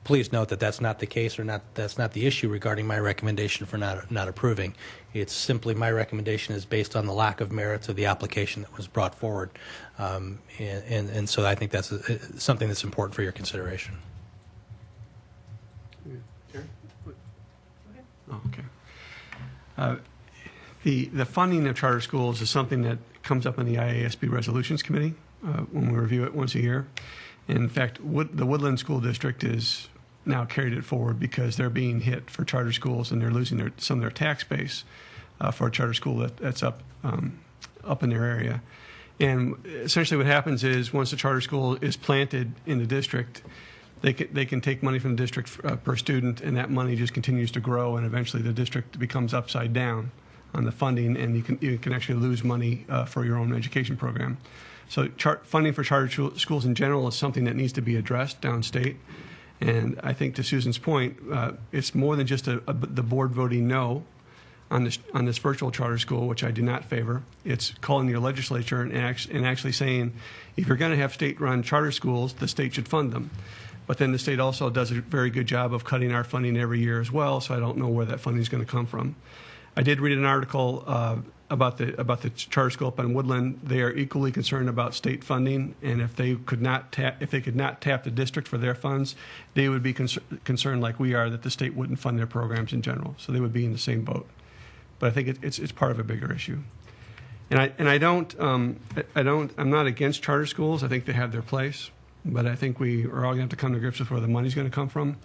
K: please note that that's not the case, or that's not the issue regarding my recommendation for not approving. It's simply my recommendation is based on the lack of merits of the application that was brought forward, and so I think that's something that's important for your consideration.
R: Oh, okay. The funding of charter schools is something that comes up in the IASB Resolutions Committee when we review it once a year. In fact, the Woodland School District is now carried it forward because they're being hit for charter schools and they're losing some of their tax base for a charter school that's up in their area. And essentially what happens is once a charter school is planted in the district, they can take money from the district per student, and that money just continues to grow, and eventually the district becomes upside down on the funding, and you can actually lose money for your own education program. So funding for charter schools in general is something that needs to be addressed downstate. And I think to Susan's point, it's more than just the board voting no on this virtual charter school, which I do not favor. It's calling your legislature and actually saying, if you're going to have state-run charter schools, the state should fund them. But then the state also does a very good job of cutting our funding every year as well, so I don't know where that funding is going to come from. I did read an article about the charter school up in Woodland. They are equally concerned about state funding, and if they could not tap the district for their funds, they would be concerned like we are that the state wouldn't fund their programs in general. So they would be in the same boat. But I think it's part of a bigger issue. And I'm not against charter schools. I think they have their place. But I think we are all going to have to come to grips with where the money's going to come from.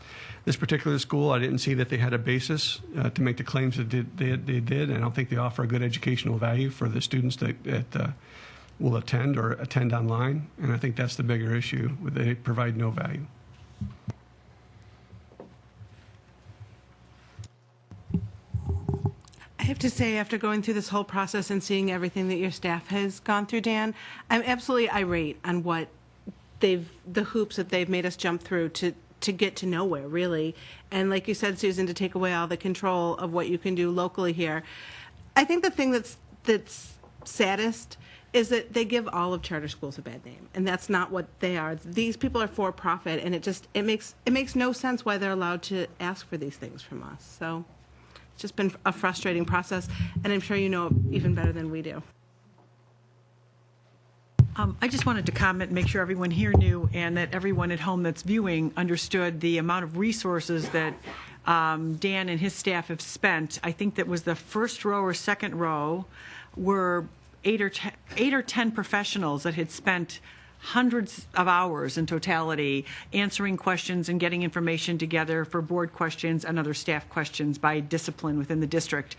R: This particular school, I didn't see that they had a basis to make the claims that they did. I don't think they offer a good educational value for the students that will attend or attend online. And I think that's the bigger issue. They provide no value.
O: I have to say, after going through this whole process and seeing everything that your staff has gone through, Dan, I'm absolutely irate on what the hoops that they've made us jump through to get to nowhere, really. And like you said, Susan, to take away all the control of what you can do locally here. I think the thing that's saddest is that they give all of charter schools a bad name, and that's not what they are. These people are for profit, and it makes no sense why they're allowed to ask for these things from us. So it's just been a frustrating process, and I'm sure you know it even better than we do.
S: I just wanted to comment and make sure everyone here knew, and that everyone at home that's viewing understood the amount of resources that Dan and his staff have spent. I think that was the first row or second row were 8 or 10 professionals that had spent hundreds of hours in totality answering questions and getting information together for board questions and other staff questions by discipline within the district.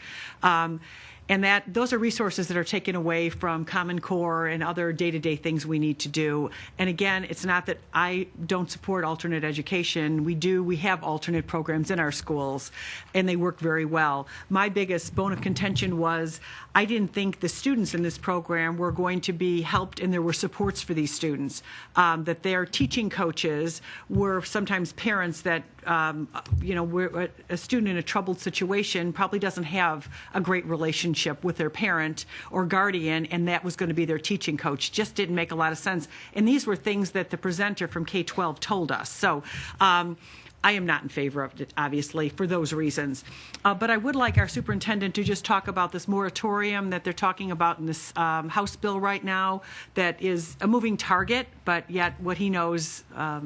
S: And those are resources that are taken away from Common Core and other day-to-day things we need to do. And again, it's not that I don't support alternate education. We have alternate programs in our schools, and they work very well. My biggest bone of contention was I didn't think the students in this program were going to be helped, and there were supports for these students, that their teaching coaches were sometimes parents that where a student in a troubled situation probably doesn't have a great relationship with their parent or guardian, and that was going to be their teaching coach. Just didn't make a lot of sense. And these were things that the presenter from K-12 told us. So I am not in favor of it, obviously, for those reasons. But I would like our superintendent to just talk about this moratorium that they're talking about in this House bill right now that is a moving target, but yet what he knows,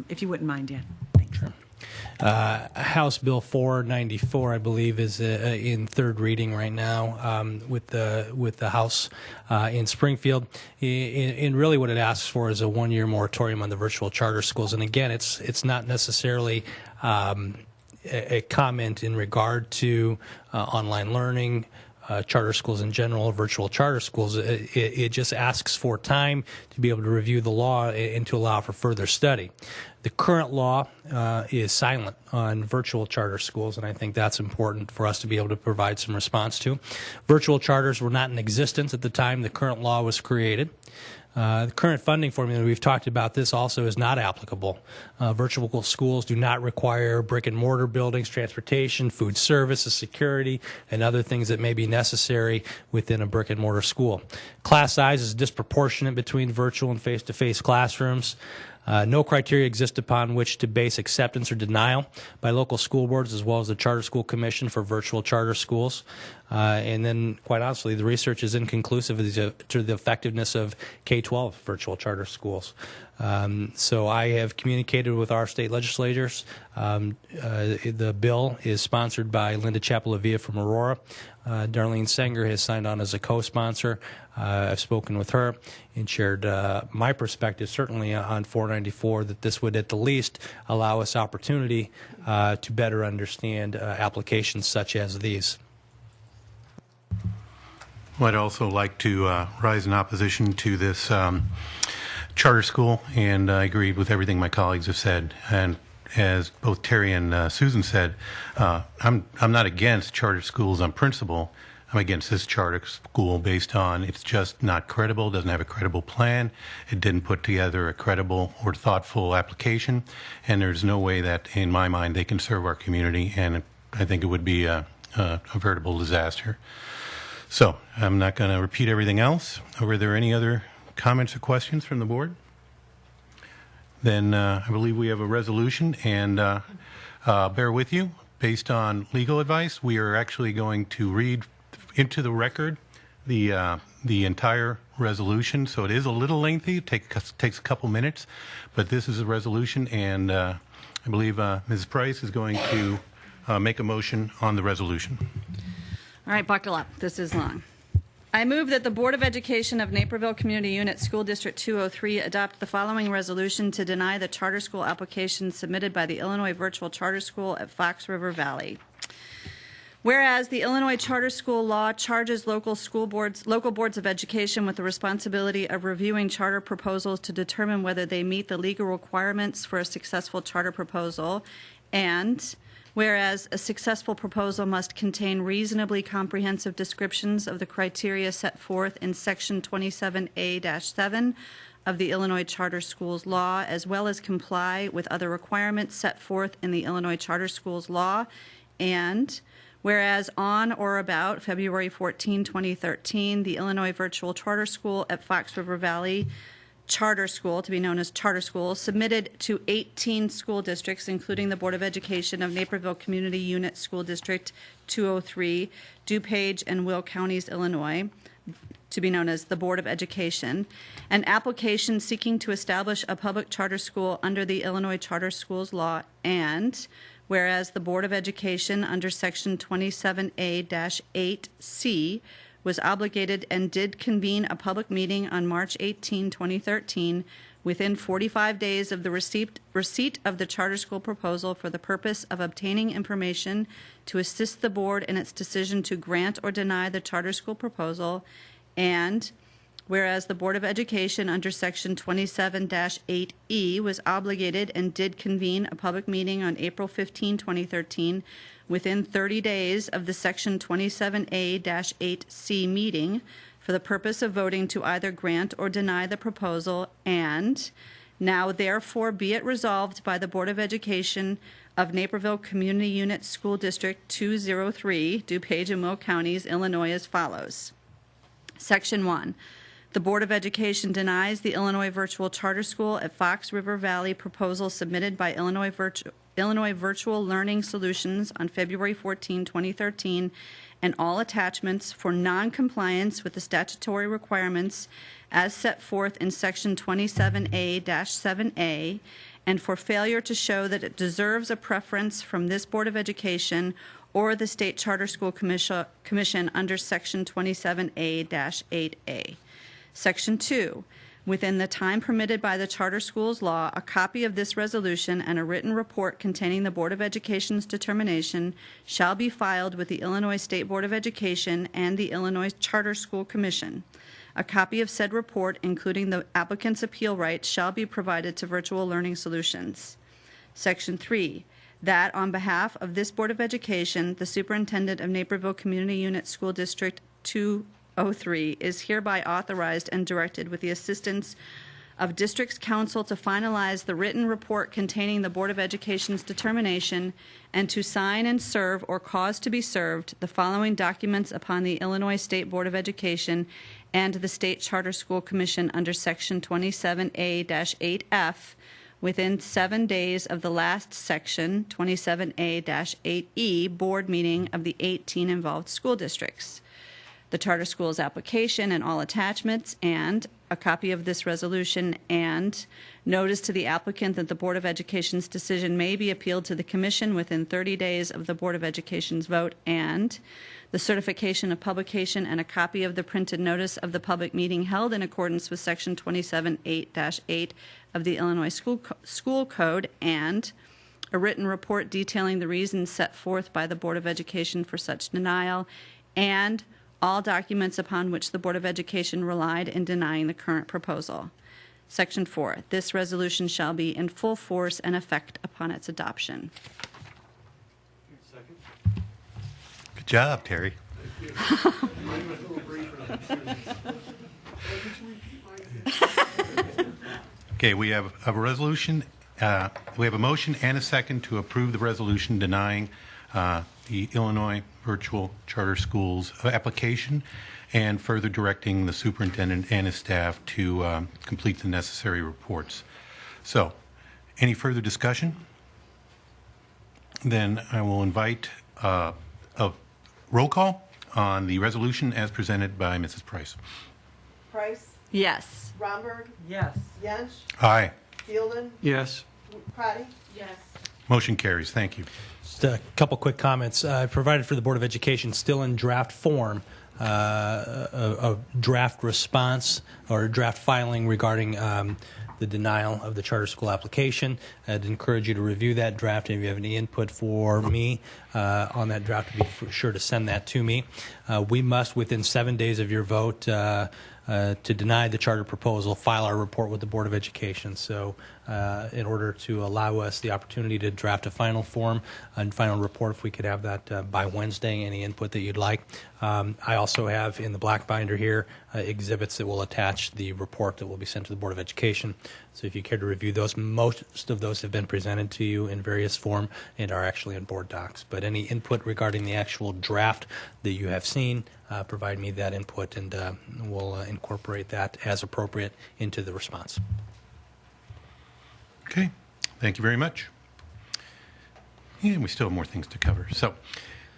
S: if you wouldn't mind, Dan.
K: Sure. House Bill 494, I believe, is in third reading right now with the House in Springfield. And really, what it asks for is a one-year moratorium on the virtual charter schools. And again, it's not necessarily a comment in regard to online learning. Charter schools in general, virtual charter schools, it just asks for time to be able to review the law and to allow for further study. The current law is silent on virtual charter schools, and I think that's important for us to be able to provide some response to. Virtual charters were not in existence at the time the current law was created. The current funding formula, we've talked about this also, is not applicable. Virtual schools do not require brick and mortar buildings, transportation, food services, security, and other things that may be necessary within a brick and mortar school. Class size is disproportionate between virtual and face-to-face classrooms. No criteria exist upon which to base acceptance or denial by local school boards as well as the Charter School Commission for virtual charter schools. And then, quite honestly, the research is inconclusive as to the effectiveness of K-12 virtual charter schools. So I have communicated with our state legislators. The bill is sponsored by Linda Chapelavia from Aurora. Darlene Sanger has signed on as a co-sponsor. I've spoken with her and shared my perspective, certainly on 494, that this would at the least allow us opportunity to better understand applications such as these.
G: Well, I'd also like to rise in opposition to this charter school, and I agree with everything my colleagues have said. And as both Terry and Susan said, I'm not against charter schools on principle. I'm against this charter school based on it's just not credible, doesn't have a credible plan, it didn't put together a credible or thoughtful application, and there's no way that, in my mind, they can serve our community, and I think it would be a veritable disaster. So I'm not going to repeat everything else. Were there any other comments or questions from the board? Then I believe we have a resolution, and bear with you. Based on legal advice, we are actually going to read into the record the entire resolution. So it is a little lengthy. It takes a couple minutes, but this is a resolution, and I believe Mrs. Price is going to make a motion on the resolution.
Q: All right, buckle up. This is long. I move that the Board of Education of Naperville Community Unit School District 203 adopt the following resolution to deny the charter school application submitted by the Illinois Virtual Charter School at Fox River Valley. Whereas the Illinois Charter School law charges local boards of education with the responsibility of reviewing charter proposals to determine whether they meet the legal requirements for a successful charter proposal, and whereas a successful proposal must contain reasonably comprehensive descriptions of the criteria set forth in Section 27A-7 of the Illinois Charter Schools Law, as well as comply with other requirements set forth in the Illinois Charter Schools Law, and whereas on or about February 14, 2013, the Illinois Virtual Charter School at Fox River Valley Charter School, to be known as Charter School, submitted to 18 school districts, including the Board of Education of Naperville Community Unit School District 203, DuPage and Will Counties, Illinois, to be known as the Board of Education, an application seeking to establish a public charter school under the Illinois Charter Schools Law, and whereas the Board of Education under Section 27A-8C was obligated and did convene a public meeting on March 18, 2013, within 45 days of the receipt of the charter school proposal for the purpose of obtaining information to assist the board in its decision to grant or deny the charter school proposal, and whereas the Board of Education under Section 27-8E was obligated and did convene a public meeting on April 15, 2013, within 30 days of the Section 27A-8C meeting for the purpose of voting to either grant or deny the proposal, and now therefore be it resolved by the Board of Education of Naperville Community Unit School District 203, DuPage and Will Counties, Illinois, as follows. Section 1. The Board of Education denies the Illinois Virtual Charter School at Fox River Valley proposal submitted by Illinois Virtual Learning Solutions on February 14, 2013, and all attachments for noncompliance with the statutory requirements as set forth in Section 27A-7A, and for failure to show that it deserves a preference from this Board of Education or the State Charter School Commission under Section 27A-8A. Section 2. Within the time permitted by the Charter Schools Law, a copy of this resolution and a written report containing the Board of Education's determination shall be filed with the Illinois State Board of Education and the Illinois Charter School Commission. A copy of said report, including the applicant's appeal rights, shall be provided to Virtual Learning Solutions. Section 3. That on behalf of this Board of Education, the Superintendent of Naperville Community Unit School District 203 is hereby authorized and directed with the assistance of District's Counsel to finalize the written report containing the Board of Education's determination and to sign and serve or cause to be served the following documents upon the Illinois State Board of Education and the State Charter School Commission under Section 27A-8F within 7 days of the last Section 27A-8E board meeting of the 18 involved school districts. The charter school's application and all attachments, and a copy of this resolution, and notice to the applicant that the Board of Education's decision may be appealed to the Commission within 30 days of the Board of Education's vote, and the certification of publication and a copy of the printed notice of the public meeting held in accordance with Section 27.8-8 of the Illinois School Code, and a written report detailing the reasons set forth by the Board of Education for such denial, and all documents upon which the Board of Education relied in denying the current proposal. Section 4. This resolution shall be in full force and effect upon its adoption.
G: Good job, Terry. Okay, we have a resolution. We have a motion and a second to approve the resolution denying the Illinois Virtual Charter Schools application and further directing the superintendent and his staff to complete the necessary reports. So, any further discussion? Then I will invite a roll call on the resolution as presented by Mrs. Price.
J: Price?
Q: Yes.
J: Romberg?
S: Yes.
J: Yench?
G: Aye.
J: Fielden?
R: Yes.
J: Crotty?
P: Yes.
G: Motion carries. Thank you.
K: Just a couple quick comments. I provided for the Board of Education, still in draft form, a draft response or draft filing regarding the denial of the charter school application. I'd encourage you to review that draft. If you have any input for me on that draft, be sure to send that to me. We must, within 7 days of your vote, to deny the charter proposal, file our report with the Board of Education. So in order to allow us the opportunity to draft a final form and final report, if we could have that by Wednesday, any input that you'd like. I also have in the black binder here exhibits that will attach the report that will be sent to the Board of Education. So if you care to review those, most of those have been presented to you in various form and are actually in board docs. But any input regarding the actual draft that you have seen, provide me that input, and we'll incorporate that as appropriate into the response.
G: Okay, thank you very much. And we still have more things to cover. So,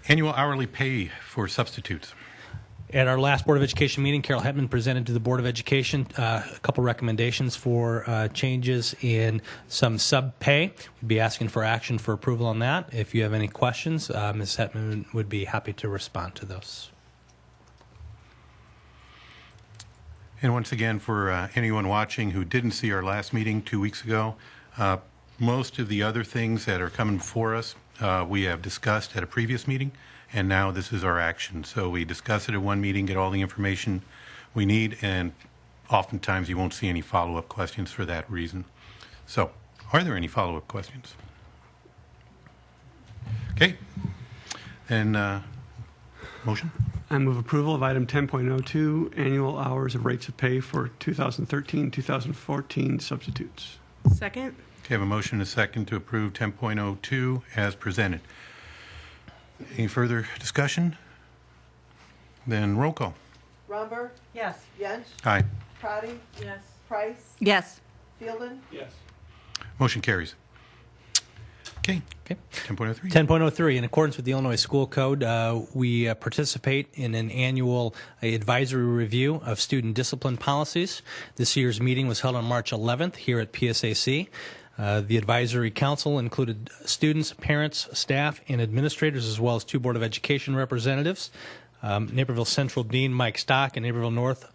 G: annual hourly pay for substitutes.
K: At our last Board of Education meeting, Carol Hetman presented to the Board of Education a couple recommendations for changes in some sub-pay. We'd be asking for action for approval on that. If you have any questions, Ms. Hetman would be happy to respond to those.
G: And once again, for anyone watching who didn't see our last meeting 2 weeks ago, most of the other things that are coming before us, we have discussed at a previous meeting, and now this is our action. So we discuss it at one meeting, get all the information we need, and oftentimes you won't see any follow-up questions for that reason. So, are there any follow-up questions? Okay. Then, motion?
R: I move approval of item 10.02, annual hours of rates of pay for 2013-2014 substitutes.
O: Second.
G: Okay, I have a motion and a second to approve 10.02 as presented. Any further discussion? Then roll call.
J: Romberg?
S: Yes.
J: Yench?
G: Aye.
J: Crotty?
S: Yes.
J: Price?
Q: Yes.
J: Fielden?
R: Yes.
G: Motion carries. Okay. 10.03.
K: 10.03, in accordance with the Illinois School Code, we participate in an annual advisory review of student discipline policies. This year's meeting was held on March 11th here at PSAC. The advisory council included students, parents, staff, and administrators, as well as 2 Board of Education representatives. Naperville Central Dean Mike Stock and Naperville North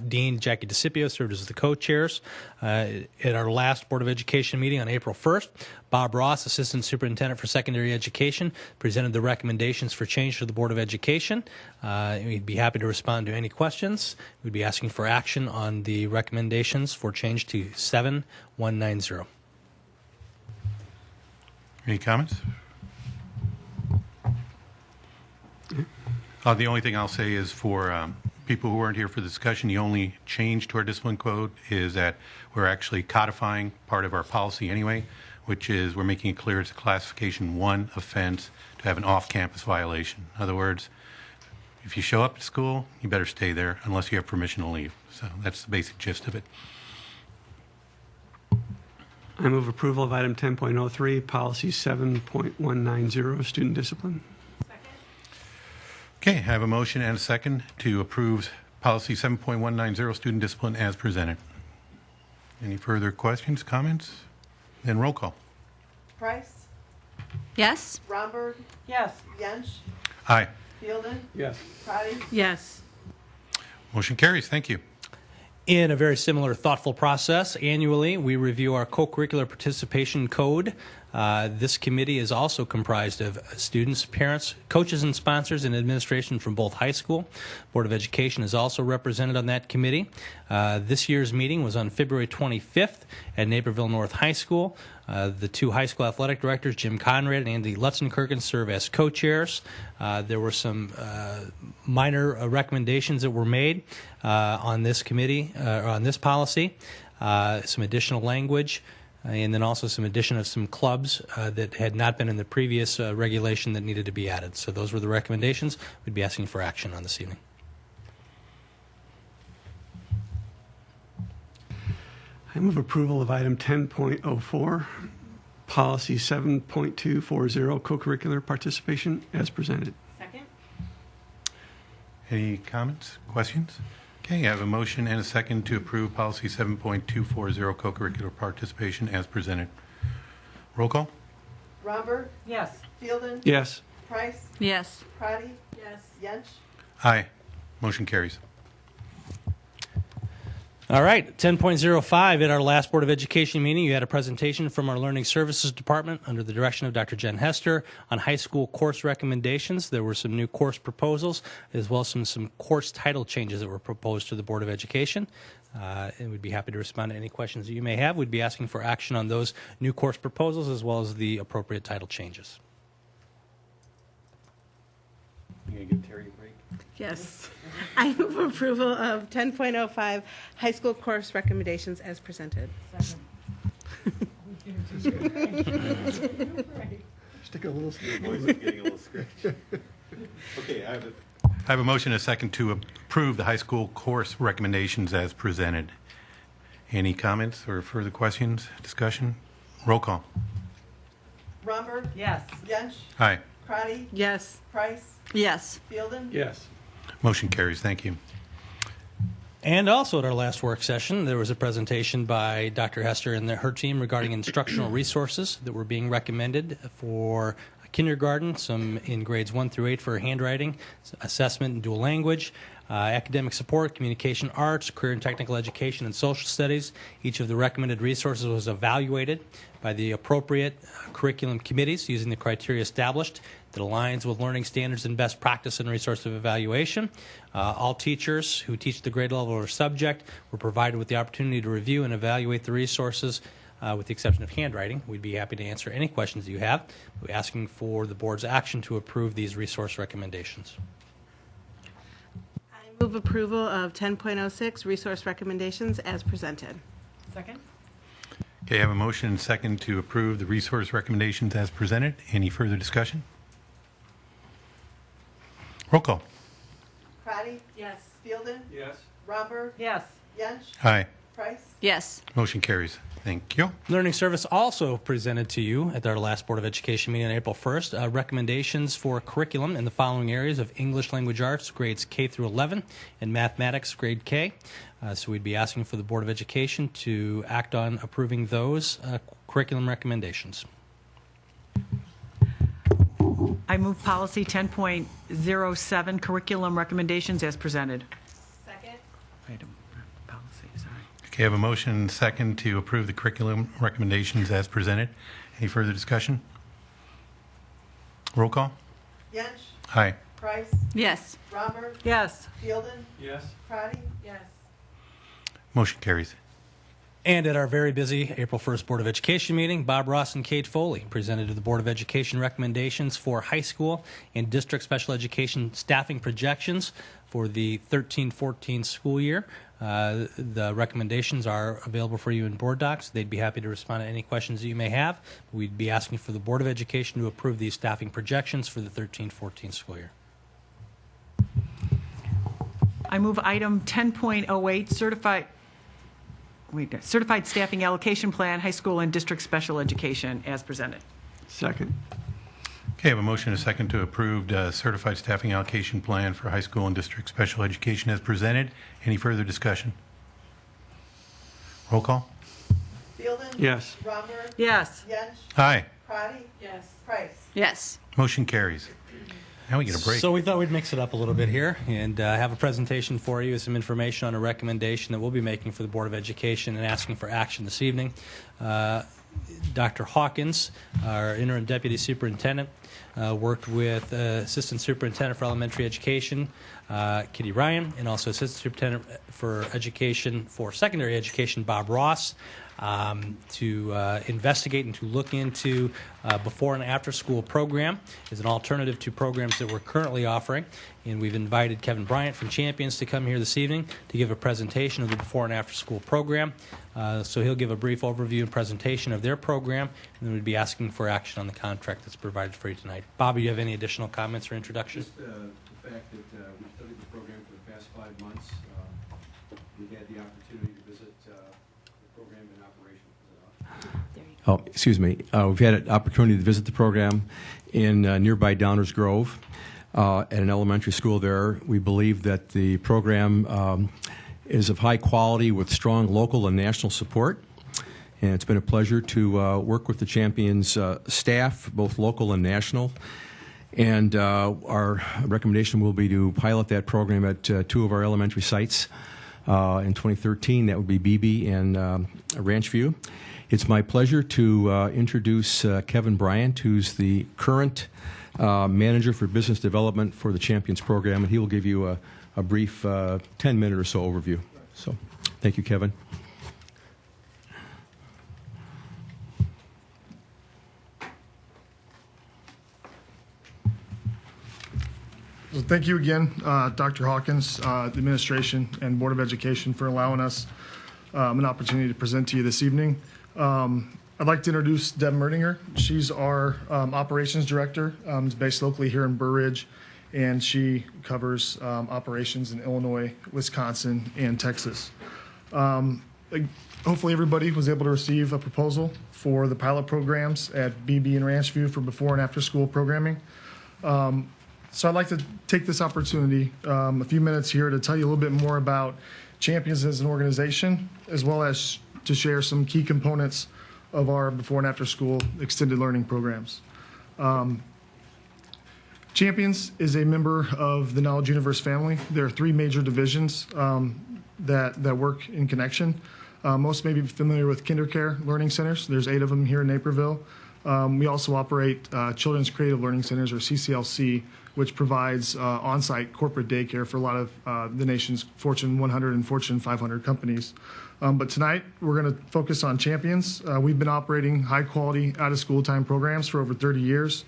K: Dean Jackie DeCipio served as the co-chairs. At our last Board of Education meeting on April 1st, Bob Ross, Assistant Superintendent for Secondary Education, presented the recommendations for change to the Board of Education. We'd be happy to respond to any questions. We'd be asking for action on the recommendations for change to 7190.
G: Any comments? The only thing I'll say is for people who weren't here for the discussion, the only change to our discipline code is that we're actually codifying part of our policy anyway, which is we're making it clear it's a classification 1 offense to have an off-campus violation. In other words, If you show up to school, you better stay there unless you have permission to leave. So that's the basic gist of it.
R: I move approval of item 10.03, policy 7.190, student discipline.
G: Okay, I have a motion and a second to approve policy 7.190, student discipline as presented. Any further questions, comments? Then roll call.
J: Price,
Q: Yes?
J: Romberg,
S: Yes.
J: Yench,
G: Aye.
J: Fielden,
R: Yes.
J: Prati,
S: Yes.
G: Motion carries. Thank you.
K: In a very similar thoughtful process, annually we review our co-curricular participation code. This committee is also comprised of students, parents, coaches, and sponsors and administration from both high school. Board of Education is also represented on that committee. This year's meeting was on February 25th at Naperville North High School. The two high school athletic directors, Jim Conrad and Andy Lutzenkirchen, serve as co-chairs. There were some minor recommendations that were made on this committee, on this policy, some additional language, and then also some addition of some clubs that had not been in the previous regulation that needed to be added. So those were the recommendations. We'd be asking for action on this evening.
R: I move approval of item 10.04, policy 7.240, co-curricular participation as presented.
S: Second?
G: Any comments, questions? Okay, I have a motion and a second to approve policy 7.240, co-curricular participation as presented. Roll call.
J: Romberg,
S: Yes.
J: Fielden,
R: Yes.
J: Price,
Q: Yes.
J: Prati, yes, Yench,
G: Aye. Motion carries.
K: All right, 10.05, at our last Board of Education meeting, you had a presentation from our Learning Services Department under the direction of Dr. Jen Hester on high school course recommendations. There were some new course proposals, as well as some course title changes that were proposed to the Board of Education. And we'd be happy to respond to any questions that you may have. We'd be asking for action on those new course proposals, as well as the appropriate title changes.
A: You gonna give Terry a break?
O: Yes. I move approval of 10.05 high school course recommendations as presented.
R: Stick a little
A: Voice is getting a little scratchy. Okay, I
G: have a motion and a second to approve the high school course recommendations as presented. Any comments or further questions, discussion? Roll call.
J: Romberg,
S: Yes.
J: Yench,
G: Aye.
J: Prati,
O: Yes.
J: Price,
Q: Yes.
J: Fielden,
R: Yes.
G: Motion carries. Thank you.
K: And also at our last work session, there was a presentation by Dr. Hester and her team regarding instructional resources that were being recommended for kindergarten, some in grades 1 through 8 for handwriting, assessment and dual language, academic support, communication arts, career and technical education, and social studies. Each of the recommended resources was evaluated by the appropriate curriculum committees using the criteria established that aligns with learning standards and best practice and resource of evaluation. All teachers who teach the grade level or subject were provided with the opportunity to review and evaluate the resources with the exception of handwriting. We'd be happy to answer any questions that you have. We're asking for the board's action to approve these resource recommendations.
O: I move approval of 10.06 resource recommendations as presented.
S: Second?
G: Okay, I have a motion and a second to approve the resource recommendations as presented. Any further discussion? Roll call.
J: Prati,
S: Yes.
J: Fielden,
R: Yes.
J: Romberg,
S: Yes.
J: Yench,
G: Aye.
J: Price,
Q: Yes.
G: Motion carries. Thank you.
K: Learning Service also presented to you at our last Board of Education meeting on April 1st recommendations for curriculum in the following areas of English Language Arts, grades K through 11, and Mathematics, grade K. So we'd be asking for the Board of Education to act on approving those curriculum recommendations.
S: I move policy 10.07 curriculum recommendations as presented.
J: second,
S: Item policy, sorry.
G: Okay, I have a motion and a second to approve the curriculum recommendations as presented. Any further discussion? Roll call.
J: Yench,
G: Aye.
J: Price,
Q: Yes.
J: Romberg,
S: Yes.
J: Fielden,
R: Yes.
J: Prati, yes,
G: Motion carries.
K: And at our very busy April 1st Board of Education meeting, Bob Ross and Kate Foley presented to the Board of Education recommendations for high school and district special education staffing projections for the 13-14 school year. The recommendations are available for you in board docs. They'd be happy to respond to any questions that you may have. We'd be asking for the Board of Education to approve these staffing projections for the 13-14 school year.
S: I move item 10.08, certified staffing allocation plan, high school and district special education, as presented.
R: Second.
G: Okay, I have a motion and a second to approve certified staffing allocation plan for high school and district special education as presented. Any further discussion? Roll call.
J: Fielden?
R: Yes.
J: Romberg?
S: Yes.
J: Yench?
G: Aye.
J: Crotty?
P: Yes.
J: Price?
Q: Yes.
G: Motion carries. Now we get a break.
K: So we thought we'd mix it up a little bit here and have a presentation for you, some information on a recommendation that we'll be making for the Board of Education and asking for action this evening. Dr. Hawkins, our interim deputy superintendent, worked with assistant superintendent for elementary education, Kitty Ryan, and also assistant superintendent for education for secondary education, Bob Ross, to investigate and to look into before and after school program as an alternative to programs that we're currently offering. And we've invited Kevin Bryant from Champions to come here this evening to give a presentation of the before and after school program. So he'll give a brief overview and presentation of their program, and then we'd be asking for action on the contract that's provided for you tonight. Bob, do you have any additional comments or introduction?
T: Just the fact that we've studied the program for the past 5 months. We've had the opportunity to visit the program in operation.
U: Oh, excuse me. We've had an opportunity to visit the program in nearby Downers Grove at an elementary school there. We believe that the program is of high quality with strong local and national support. And it's been a pleasure to work with the Champions staff, both local and national. And our recommendation will be to pilot that program at 2 of our elementary sites in 2013. That would be Beebe and Ranchview. It's my pleasure to introduce Kevin Bryant, who's the current manager for business development for the Champions program, and he will give you a brief 10-minute or so overview. So, thank you, Kevin.
V: Well, thank you again, Dr. Hawkins, the administration, and Board of Education for allowing us an opportunity to present to you this evening. I'd like to introduce Deb Merdinger. She's our operations director. Is based locally here in Burr Ridge, and she covers operations in Illinois, Wisconsin, and Texas. Hopefully everybody was able to receive a proposal for the pilot programs at BB and Ranchview for before and after school programming. So I'd like to take this opportunity, a few minutes here, to tell you a little bit more about Champions as an organization, as well as to share some key components of our before and after school extended learning programs. Champions is a member of the Knowledge Universe family. There are 3 major divisions that work in connection. Most may be familiar with KinderCare Learning Centers. There's 8 of them here in Naperville. We also operate Children's Creative Learning Centers, or CCLC, which provides on-site corporate daycare for a lot of the nation's Fortune 100 and Fortune 500 companies. But tonight, we're going to focus on Champions. We've been operating high-quality out-of-school time programs for over 30 years.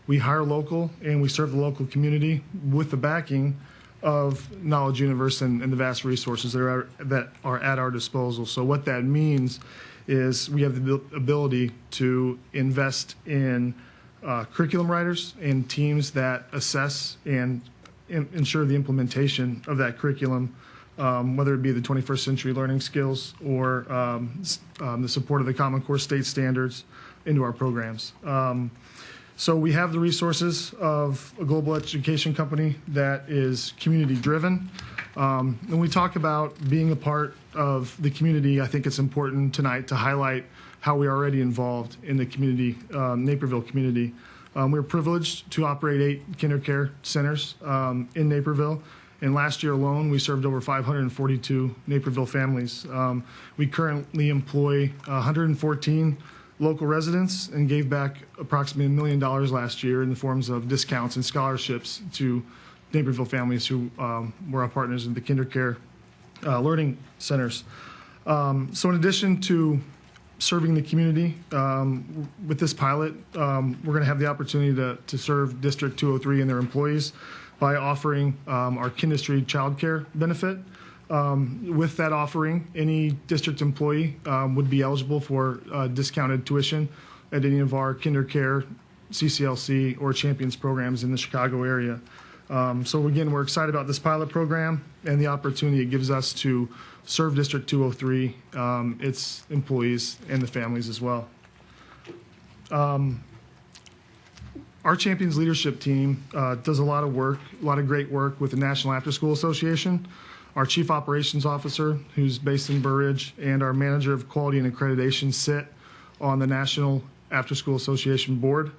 V: We hire local, and we serve the local community with the backing of Knowledge Universe and the vast resources that are at our disposal. So what that means is we have the ability to invest in curriculum writers and teams that assess and ensure the implementation of that curriculum, whether it be the 21st century learning skills or the support of the Common Core state standards into our programs. So we have the resources of a global education company that is community driven. When we talk about being a part of the community, I think it's important tonight to highlight how we are already involved in the community, Naperville community. We're privileged to operate 8 KinderCare centers in Naperville. And last year alone, we served over 542 Naperville families. We currently employ 114 local residents and gave back approximately $1 million last year in the forms of discounts and scholarships to Naperville families who were our partners in the KinderCare learning centers. So in addition to serving the community with this pilot, we're going to have the opportunity to serve District 203 and their employees by offering our Kindustry child care benefit. With that offering, any district employee would be eligible for discounted tuition at any of our KinderCare, CCLC, or Champions programs in the Chicago area. So again, we're excited about this pilot program, and the opportunity it gives us to serve District 203, its employees, and the families as well. Our Champions leadership team does a lot of work, a lot of great work with the National After School Association. Our Chief Operations Officer, who's based in Burr Ridge, and our Manager of Quality and Accreditation sit on the National After School Association Board,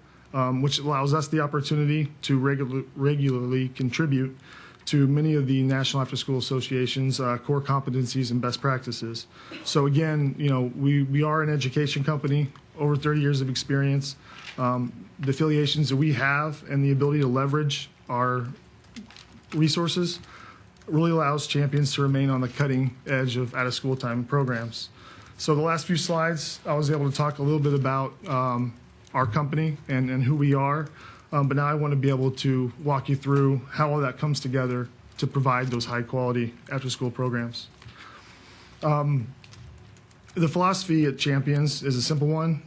V: which allows us the opportunity to regularly contribute to many of the National After School Association's core competencies and best practices. So again, we are an education company, over 30 years of experience. The affiliations that we have and the ability to leverage our resources really allows Champions to remain on the cutting edge of out-of-school time programs. So the last few slides, I was able to talk a little bit about our company and who we are, but now I want to be able to walk you through how all that comes together to provide those high-quality after-school programs. The philosophy at Champions is a simple one,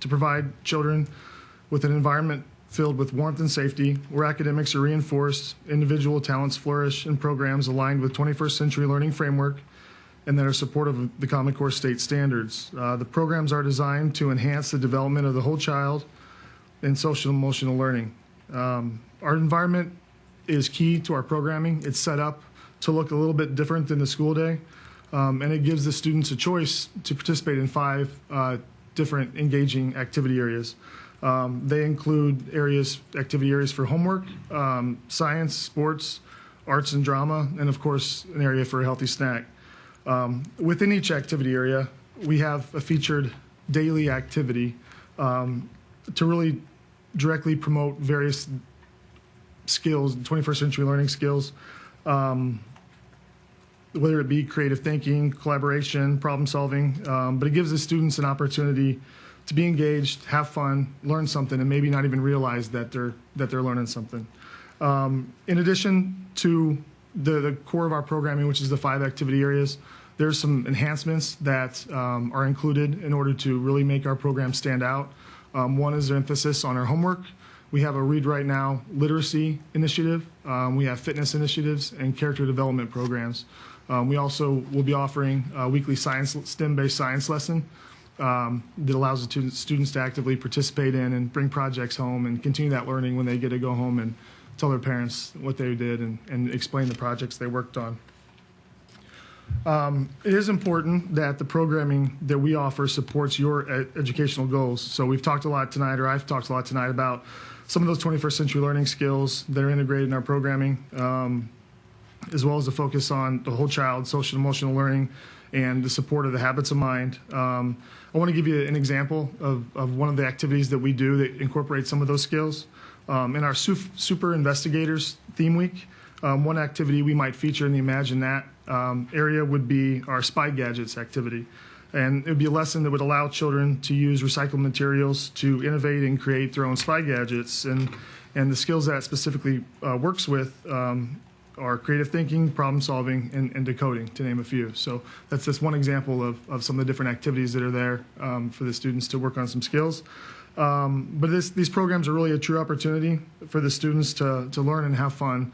V: to provide children with an environment filled with warmth and safety, where academics are reinforced, individual talents flourish, and programs aligned with 21st century learning framework and that are supportive of the Common Core state standards. The programs are designed to enhance the development of the whole child in social and emotional learning. Our environment is key to our programming. It's set up to look a little bit different than the school day. And it gives the students a choice to participate in 5 different engaging activity areas. They include activity areas for homework, science, sports, arts and drama, and of course, an area for a healthy snack. Within each activity area, we have a featured daily activity to really directly promote various skills, 21st century learning skills, whether it be creative thinking, collaboration, problem solving, but it gives the students an opportunity to be engaged, have fun, learn something, and maybe not even realize that they're learning something. In addition to the core of our programming, which is the 5 activity areas, there's some enhancements that are included in order to really make our program stand out. One is an emphasis on our homework. We have a Read Right Now literacy initiative. We have fitness initiatives and character development programs. We also will be offering a weekly STEM-based science lesson that allows the students to actively participate in and bring projects home and continue that learning when they get to go home and tell their parents what they did and explain the projects they worked on. It is important that the programming that we offer supports your educational goals. So we've talked a lot tonight, or I've talked a lot tonight, about some of those 21st century learning skills that are integrated in our programming, as well as the focus on the whole child, social and emotional learning, and the support of the habits of mind. I want to give you an example of one of the activities that we do that incorporates some of those skills. In our Super Investigators Theme Week, one activity we might feature in the Imagine That area would be our Spy Gadgets activity. And it would be a lesson that would allow children to use recycled materials to innovate and create their own spy gadgets. And the skills that specifically works with are creative thinking, problem solving, and decoding, to name a few. So that's just one example of some of the different activities that are there for the students to work on some skills. But these programs are really a true opportunity for the students to learn and have fun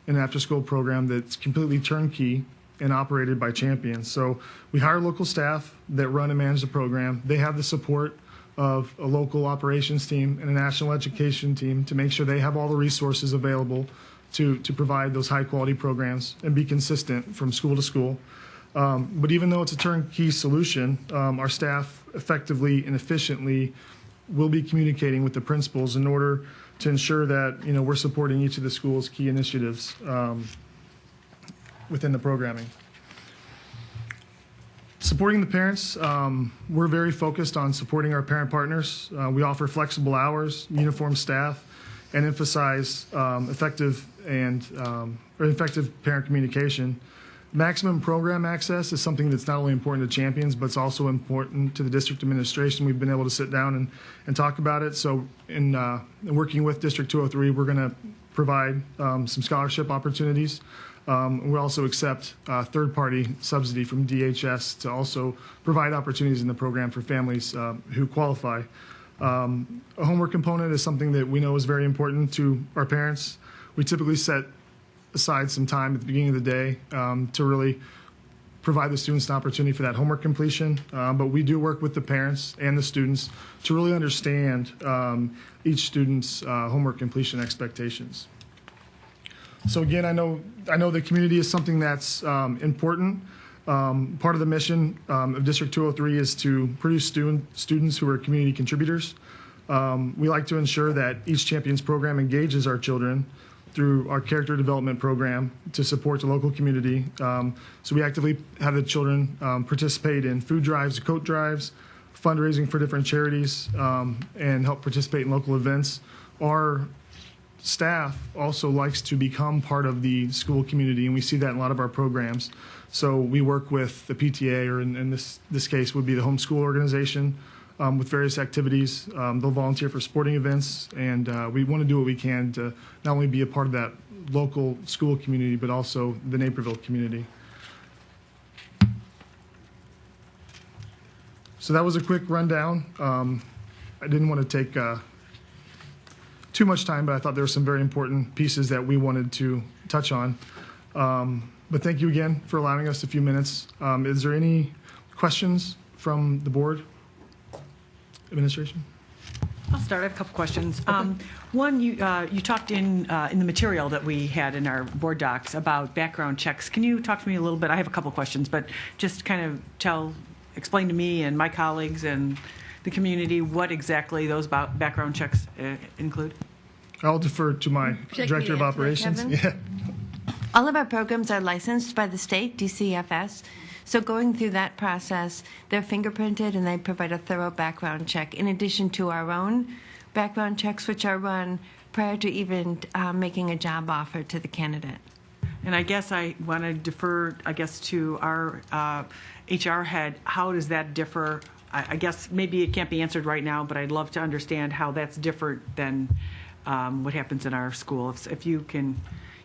V: in an after-school program that's completely turnkey and operated by Champions. So we hire local staff that run and manage the program. They have the support of a local operations team and a national education team to make sure they have all the resources available to provide those high-quality programs and be consistent from school to school. But even though it's a turnkey solution, our staff effectively and efficiently will be communicating with the principals in order to ensure that we're supporting each of the school's key initiatives within the programming. Supporting the parents, we're very focused on supporting our parent partners. We offer flexible hours, uniform staff, and emphasize effective parent communication. Maximum program access is something that's not only important to Champions, but it's also important to the district administration. We've been able to sit down and talk about it. So in working with District 203, we're going to provide some scholarship opportunities. We also accept third-party subsidy from DHS to also provide opportunities in the program for families who qualify. A homework component is something that we know is very important to our parents. We typically set aside some time at the beginning of the day to really provide the students an opportunity for that homework completion. But we do work with the parents and the students to really understand each student's homework completion expectations. So again, I know the community is something that's important. Part of the mission of District 203 is to produce students who are community contributors. We like to ensure that each Champions program engages our children through our character development program to support the local community. So we actively have the children participate in food drives, coat drives, fundraising for different charities, and help participate in local events. Our staff also likes to become part of the school community, and we see that in a lot of our programs. So we work with the PTA, or in this case would be the homeschool organization, with various activities. They'll volunteer for sporting events, and we want to do what we can to not only be a part of that local school community, but also the Naperville community. So that was a quick rundown. I didn't want to take too much time, but I thought there were some very important pieces that we wanted to touch on. But thank you again for allowing us a few minutes. Is there any questions from the board, administration?
S: I'll start. I have a couple questions. Okay. One, you talked in the material that we had in our board docs about background checks. Can you talk to me a little bit? I have a couple questions, but just kind of explain to me and my colleagues and the community what exactly those background checks include.
V: I'll defer to my Director of Operations. Yeah.
C: All of our programs are licensed by the state, DCFS. So going through that process, they're fingerprinted and they provide a thorough background check in addition to our own background checks, which are run prior to even making a job offer to the candidate.
S: And I guess I want to defer, to our HR head. How does that differ? I guess maybe it can't be answered right now, but I'd love to understand how that's different than what happens in our school. If you can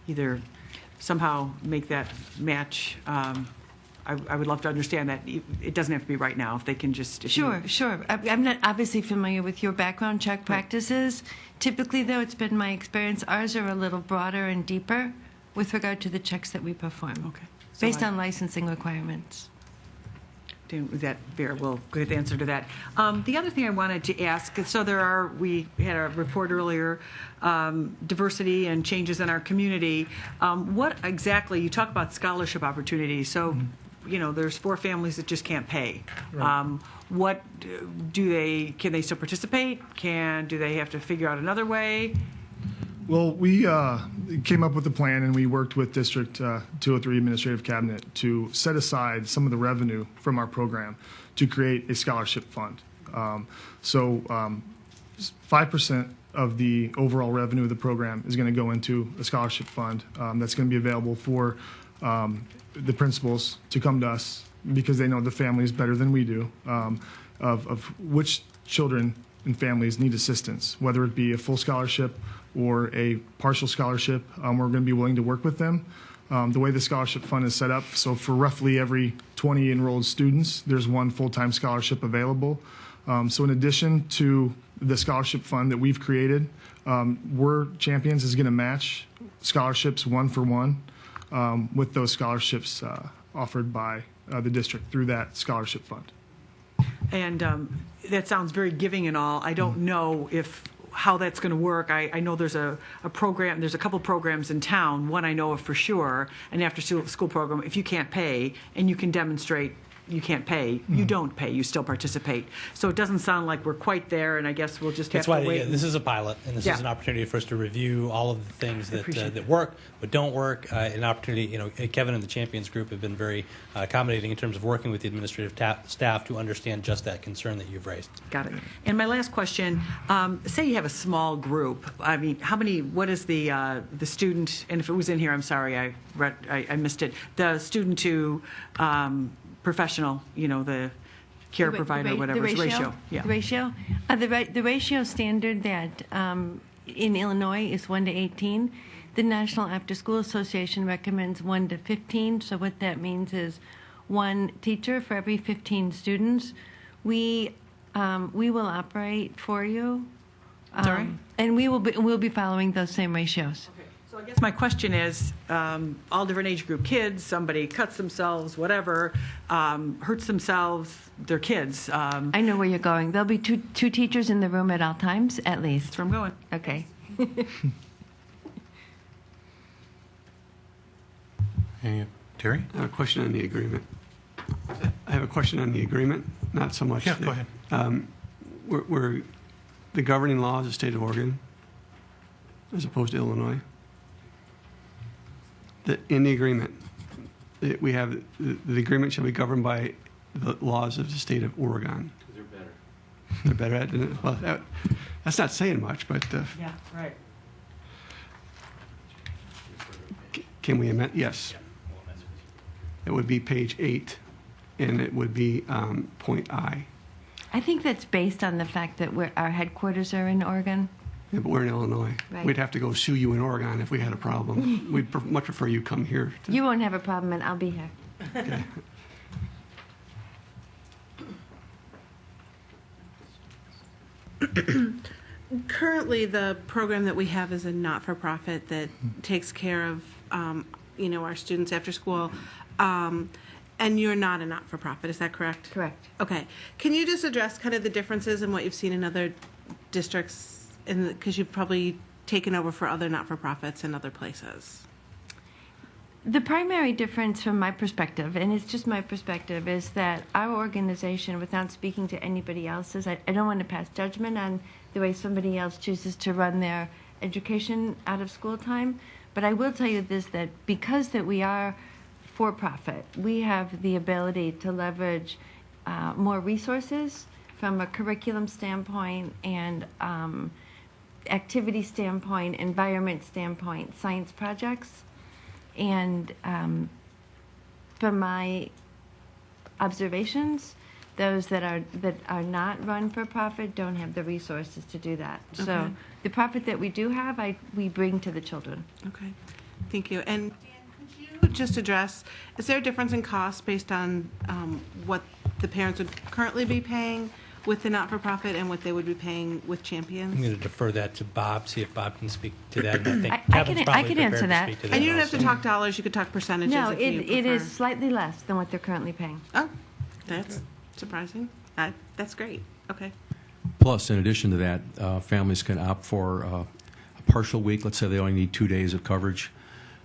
S: either somehow make that match, I would love to understand that. It doesn't have to be right now. If they can just...
C: Sure. I'm not obviously familiar with your background check practices. Typically, though, it's been my experience, ours are a little broader and deeper with regard to the checks that we perform. Okay. Based on licensing requirements.
S: We'll get the answer to that. The other thing I wanted to ask, we had a report earlier, diversity and changes in our community. What exactly, you talk about scholarship opportunities, so, there's 4 families that just can't pay. Right. Can they still participate? Do they have to figure out another way?
V: Well, we came up with a plan, and we worked with District 203 Administrative Cabinet to set aside some of the revenue from our program to create a scholarship fund. 5% of the overall revenue of the program is going to go into a scholarship fund that's going to be available for the principals to come to us because they know the families better than we do of which children and families need assistance, whether it be a full scholarship or a partial scholarship. We're going to be willing to work with them. The way the scholarship fund is set up, so for roughly every 20 enrolled students, there's one full-time scholarship available. So in addition to the scholarship fund that we've created, We're Champions is going to match scholarships 1-for-1 with those scholarships offered by the district through that scholarship fund.
S: And that sounds very giving and all. I don't know how that's going to work. I know there's a program, there's a couple programs in town. One I know of for sure, an after-school program. If you can't pay and you can demonstrate you can't pay, you don't pay, you still participate. So it doesn't sound like we're quite there, and I guess we'll just have to wait.
K: That's why this is a pilot, and this is an opportunity for us to review all of the things that work but don't work. An opportunity, Kevin and the Champions group have been very accommodating in terms of working with the administrative staff to understand just that concern that you've raised.
S: Got it. And my last question, say you have a small group. I mean, what is the student, and if it was in here, I'm sorry, I missed it, the student to professional, the care provider, whatever, ratio. Yeah.
C: The ratio? The ratio standard that in Illinois is 1-18. The National After School Association recommends 1-15. So what that means is 1 teacher for every 15 students. We will operate for you, and we'll be following those same ratios.
S: Okay. So I guess my question is, all different age group kids, somebody cuts themselves, whatever, hurts themselves, they're kids.
C: I know where you're going. There'll be two teachers in the room at all times, at least.
S: That's where I'm going.
C: Okay.
G: Terry?
R: I have a question on the agreement. I have a question on the agreement, not so much.
G: Yeah, go ahead.
R: We're the governing law is the state of Oregon, as opposed to Illinois. In the agreement, we have the agreement shall be governed by the laws of the state of Oregon.
T: They're better.
R: They're better at it. Well, that's not saying much, but
S: Yeah, right.
R: can we amend? Yes. It would be page 8, and it would be point I.
C: I think that's based on the fact that our headquarters are in Oregon.
R: Yeah, but we're in Illinois.
C: Right.
R: We'd have to go sue you in Oregon if we had a problem. We'd much prefer you come here.
C: You won't have a problem, and I'll be here.
R: Okay.
O: Currently, the program that we have is a not-for-profit that takes care of, our students after school. And you're not a not-for-profit, is that correct?
C: Correct.
O: Okay. Can you just address kind of the differences in what you've seen in other districts, because you've probably taken over for other not-for-profits in other places?
C: The primary difference from my perspective, and it's just my perspective, is that our organization, without speaking to anybody else's, I don't want to pass judgment on the way somebody else chooses to run their education out of school time, but I will tell you this, that because that we are for-profit, we have the ability to leverage more resources from a curriculum standpoint and activity standpoint, environment standpoint, science projects. And from my observations, those that are not run for profit don't have the resources to do that.
O: Okay.
C: So the profit that we do have, we bring to the children.
O: Okay, thank you. And Dan, could you just address, is there a difference in cost based on what the parents would currently be paying with the not-for-profit and what they would be paying with Champions?
K: I'm going to defer that to Bob, see if Bob can speak to that. And I think
C: I
K: Kevin's
C: can
K: probably
C: answer
K: prepared
C: that.
K: to speak to that.
O: And you don't have
K: also.
O: to talk dollars, you could talk percentages
C: No,
O: if you
C: it is
O: prefer.
C: slightly less than what they're currently paying.
O: Oh, that's surprising. That's great. Okay.
U: Plus, in addition to that, families can opt for a partial week. Let's say they only need 2 days of coverage.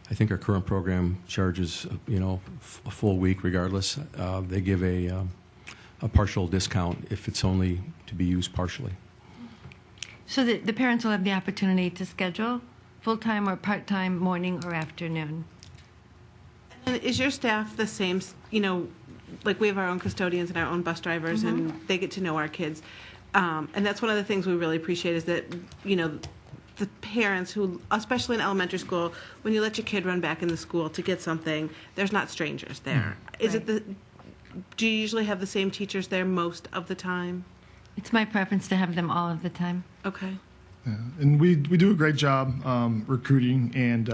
U: I think our current program charges, a full week regardless. They give a partial discount if it's only to be used partially.
C: So that the parents will have the opportunity to schedule full-time or part-time, morning or afternoon.
O: And is your staff the same, like we have our own custodians and our own bus drivers, and they get to know our kids. And that's one of the things we really appreciate is that, the parents who, especially in elementary school, when you let your kid run back in the school to get something, there's not strangers there. Is it do you usually have the same teachers there most of the time?
C: It's my preference to have them all of the time.
O: Okay.
V: Yeah. And we do a great job recruiting and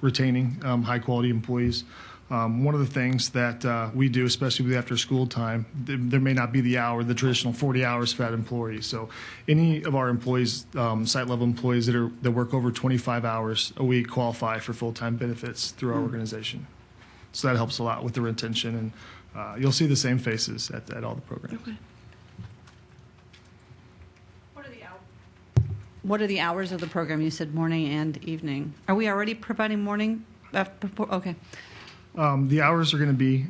V: retaining high-quality employees. One of the things that we do, especially with after-school time, there may not be the traditional 40 hours for that employee. So any of our employees, site-level employees that work over 25 hours a week qualify for full-time benefits through our organization. So that helps a lot with the retention, and you'll see the same faces at all the programs.
O: Okay.
Q: What are the hours of the program? You said morning and evening. Are we already providing morning? Okay.
V: The hours are going to be,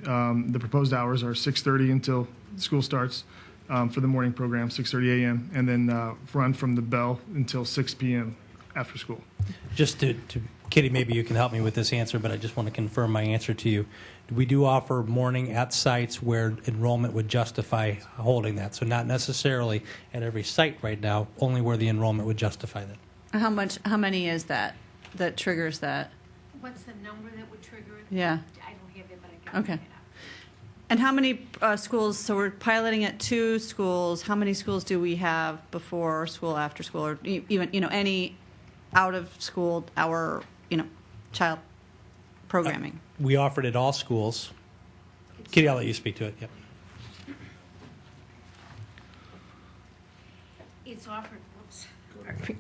V: the proposed hours are 6:30 until school starts for the morning program, 6:30 a.m., and then run from the bell until 6 p.m. after school.
K: Just to Kitty, maybe you can help me with this answer, but I just want to confirm my answer to you. We do offer morning at sites where enrollment would justify holding that. So not necessarily at every site right now, only where the enrollment would justify that.
Q: How many is that triggers that?
D: What's the number that would trigger it?
Q: Yeah.
D: I don't have it, but I can.
Q: Okay. And how many schools, so we're piloting at 2 schools. How many schools do we have before school, after school, or even, any out of school hour, child programming?
K: We offered at all schools. Kitty, I'll let you speak to it. Yep.
D: It's offered, oops.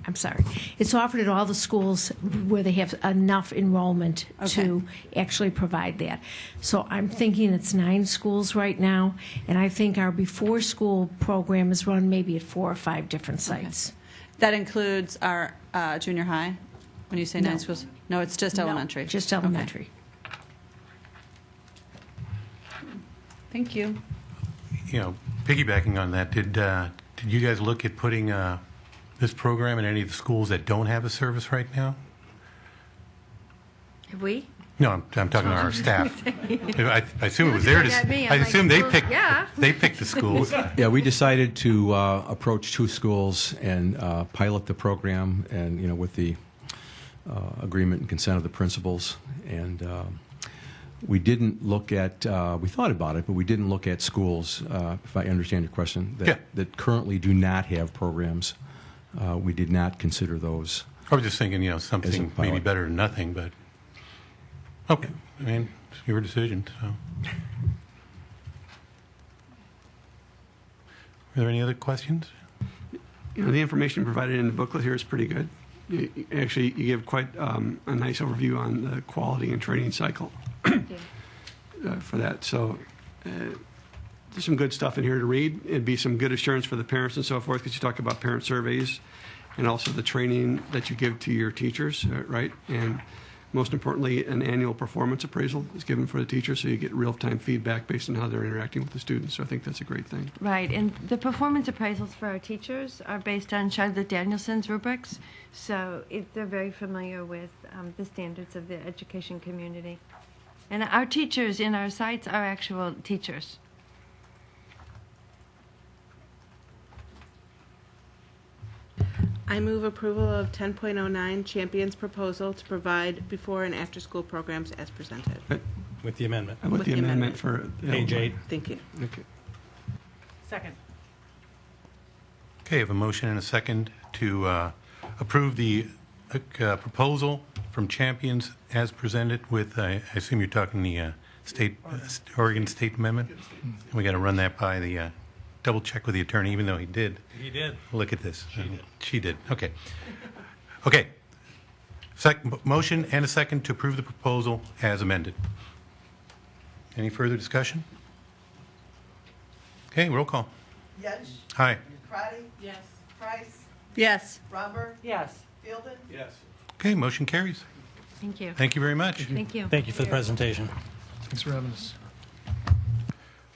H: I'm sorry. It's offered at all the schools where they have enough enrollment to actually provide that. So I'm thinking it's 9 schools right now, and I think our before school program is run maybe at 4 or 5 different sites.
Q: That includes our junior high? When you say 9 schools? No, it's just
H: No,
Q: elementary.
H: just elementary.
Q: Thank you.
G: You know, piggybacking on that, did you guys look at putting this program in any of the schools that don't have a service right now?
C: Have we?
G: No, I'm talking to our staff. I assume it was their. I assume they picked.
C: Yeah.
G: They picked the schools.
U: Yeah, we decided to approach 2 schools and pilot the program, and with the agreement and consent of the principals. And we didn't look at. We thought about it, but we didn't look at schools. If I understand your question, that currently do not have programs. We did not consider those.
G: I was just thinking, something maybe better than nothing, but okay. I mean, it's your decision. So, are there any other questions?
R: The information provided in the booklet here is pretty good. Actually, you give quite a nice overview on the quality and training cycle for that. So there's some good stuff in here to read. It'd be some good assurance for the parents and so forth, because you talk about parent surveys and also the training that you give to your teachers, right? And most importantly, an annual performance appraisal is given for the teachers, so you get real-time feedback based on how they're interacting with the students. So I think that's a great thing.
C: Right, and the performance appraisals for our teachers are based on Charlotte Danielson's rubrics, so they're very familiar with the standards of the education community. And our teachers in our sites are actual teachers.
O: I move approval of 10.09 Champions proposal to provide before and after school programs as presented.
K: With the amendment.
R: With the amendment for
K: page 8.
O: Thank you.
R: Okay.
S: Second.
G: Okay, I have a motion and a second to approve the proposal from Champions as presented with, I assume you're talking the Oregon State Amendment? We got to run that by the, double check with the attorney, even though he did.
K: He did.
G: Look at this. She did. Okay. Okay. Motion and a second to approve the proposal as amended. Any further discussion? Okay, roll call.
J: Yench.
G: Aye.
J: Crotty.
O: Yes.
J: Price.
Q: Yes.
J: Romberg.
S: Yes.
J: Fielden.
T: Yes.
G: Okay, motion carries.
C: Thank you.
G: Thank you very much.
C: Thank you.
K: Thank you for the presentation.
V: Thanks for having us.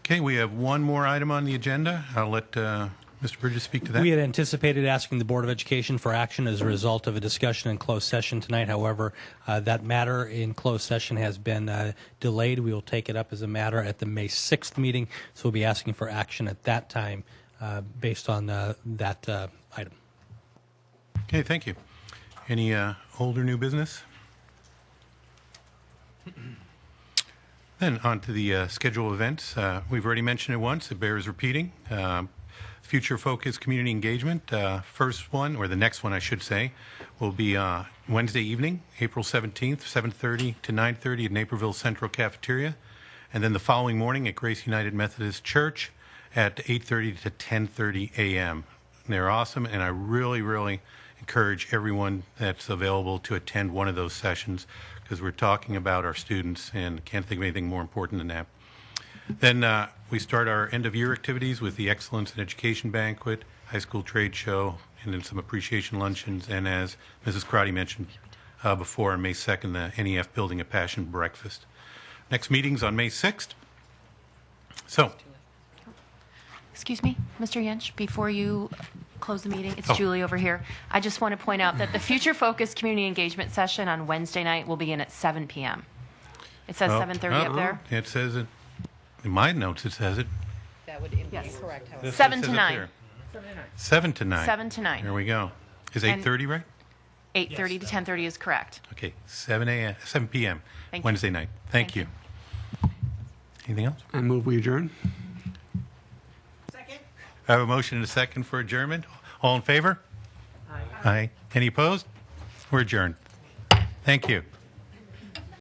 G: Okay, we have one more item on the agenda. I'll let Mr. Bridges speak to that.
K: We had anticipated asking the Board of Education for action as a result of a discussion in closed session tonight. However, that matter in closed session has been delayed. We will take it up as a matter at the May 6th meeting, so we'll be asking for action at that time based on that item.
G: Okay, thank you. Any old or new business? Then on to the schedule of events. We've already mentioned it once. It bears repeating. Future Focus Community Engagement. First one, or the next one I should say, will be Wednesday evening, April 17th, 7:30 to 9:30 at Naperville Central Cafeteria. And then the following morning at Grace United Methodist Church at 8:30 to 10:30 a.m. They're awesome, and I really, really encourage everyone that's available to attend one of those sessions, because we're talking about our students, and can't think of anything more important than that. Then we start our end-of-year activities with the Excellence in Education Banquet, high school trade show, and then some appreciation luncheons, and as Mrs. Crotty mentioned before, on May 2nd, the NEF Building a Passion Breakfast. Next meeting's on May 6th. So,
I: Excuse me, Mr. Yench, before you close the meeting, it's Julie over here. I just want to point out that the Future Focus Community Engagement session on Wednesday night will begin at 7 p.m. It says 7:30 up there.
G: It says it. In my notes, it says it.
W: That would be correct. However.
I: 7 to 9.
G: 7 to 9.
I: 7 to 9.
G: There we go. Is 8:30 right?
I: 8:30 to 10:30 is correct.
G: Okay, 7 p.m.
I: Thank you.
G: Wednesday night. Thank you. Anything else?
R: I move we adjourn.
J: Second.
G: I have a motion and a second for adjournment. All in favor? Aye. Any opposed? We're adjourned. Thank you.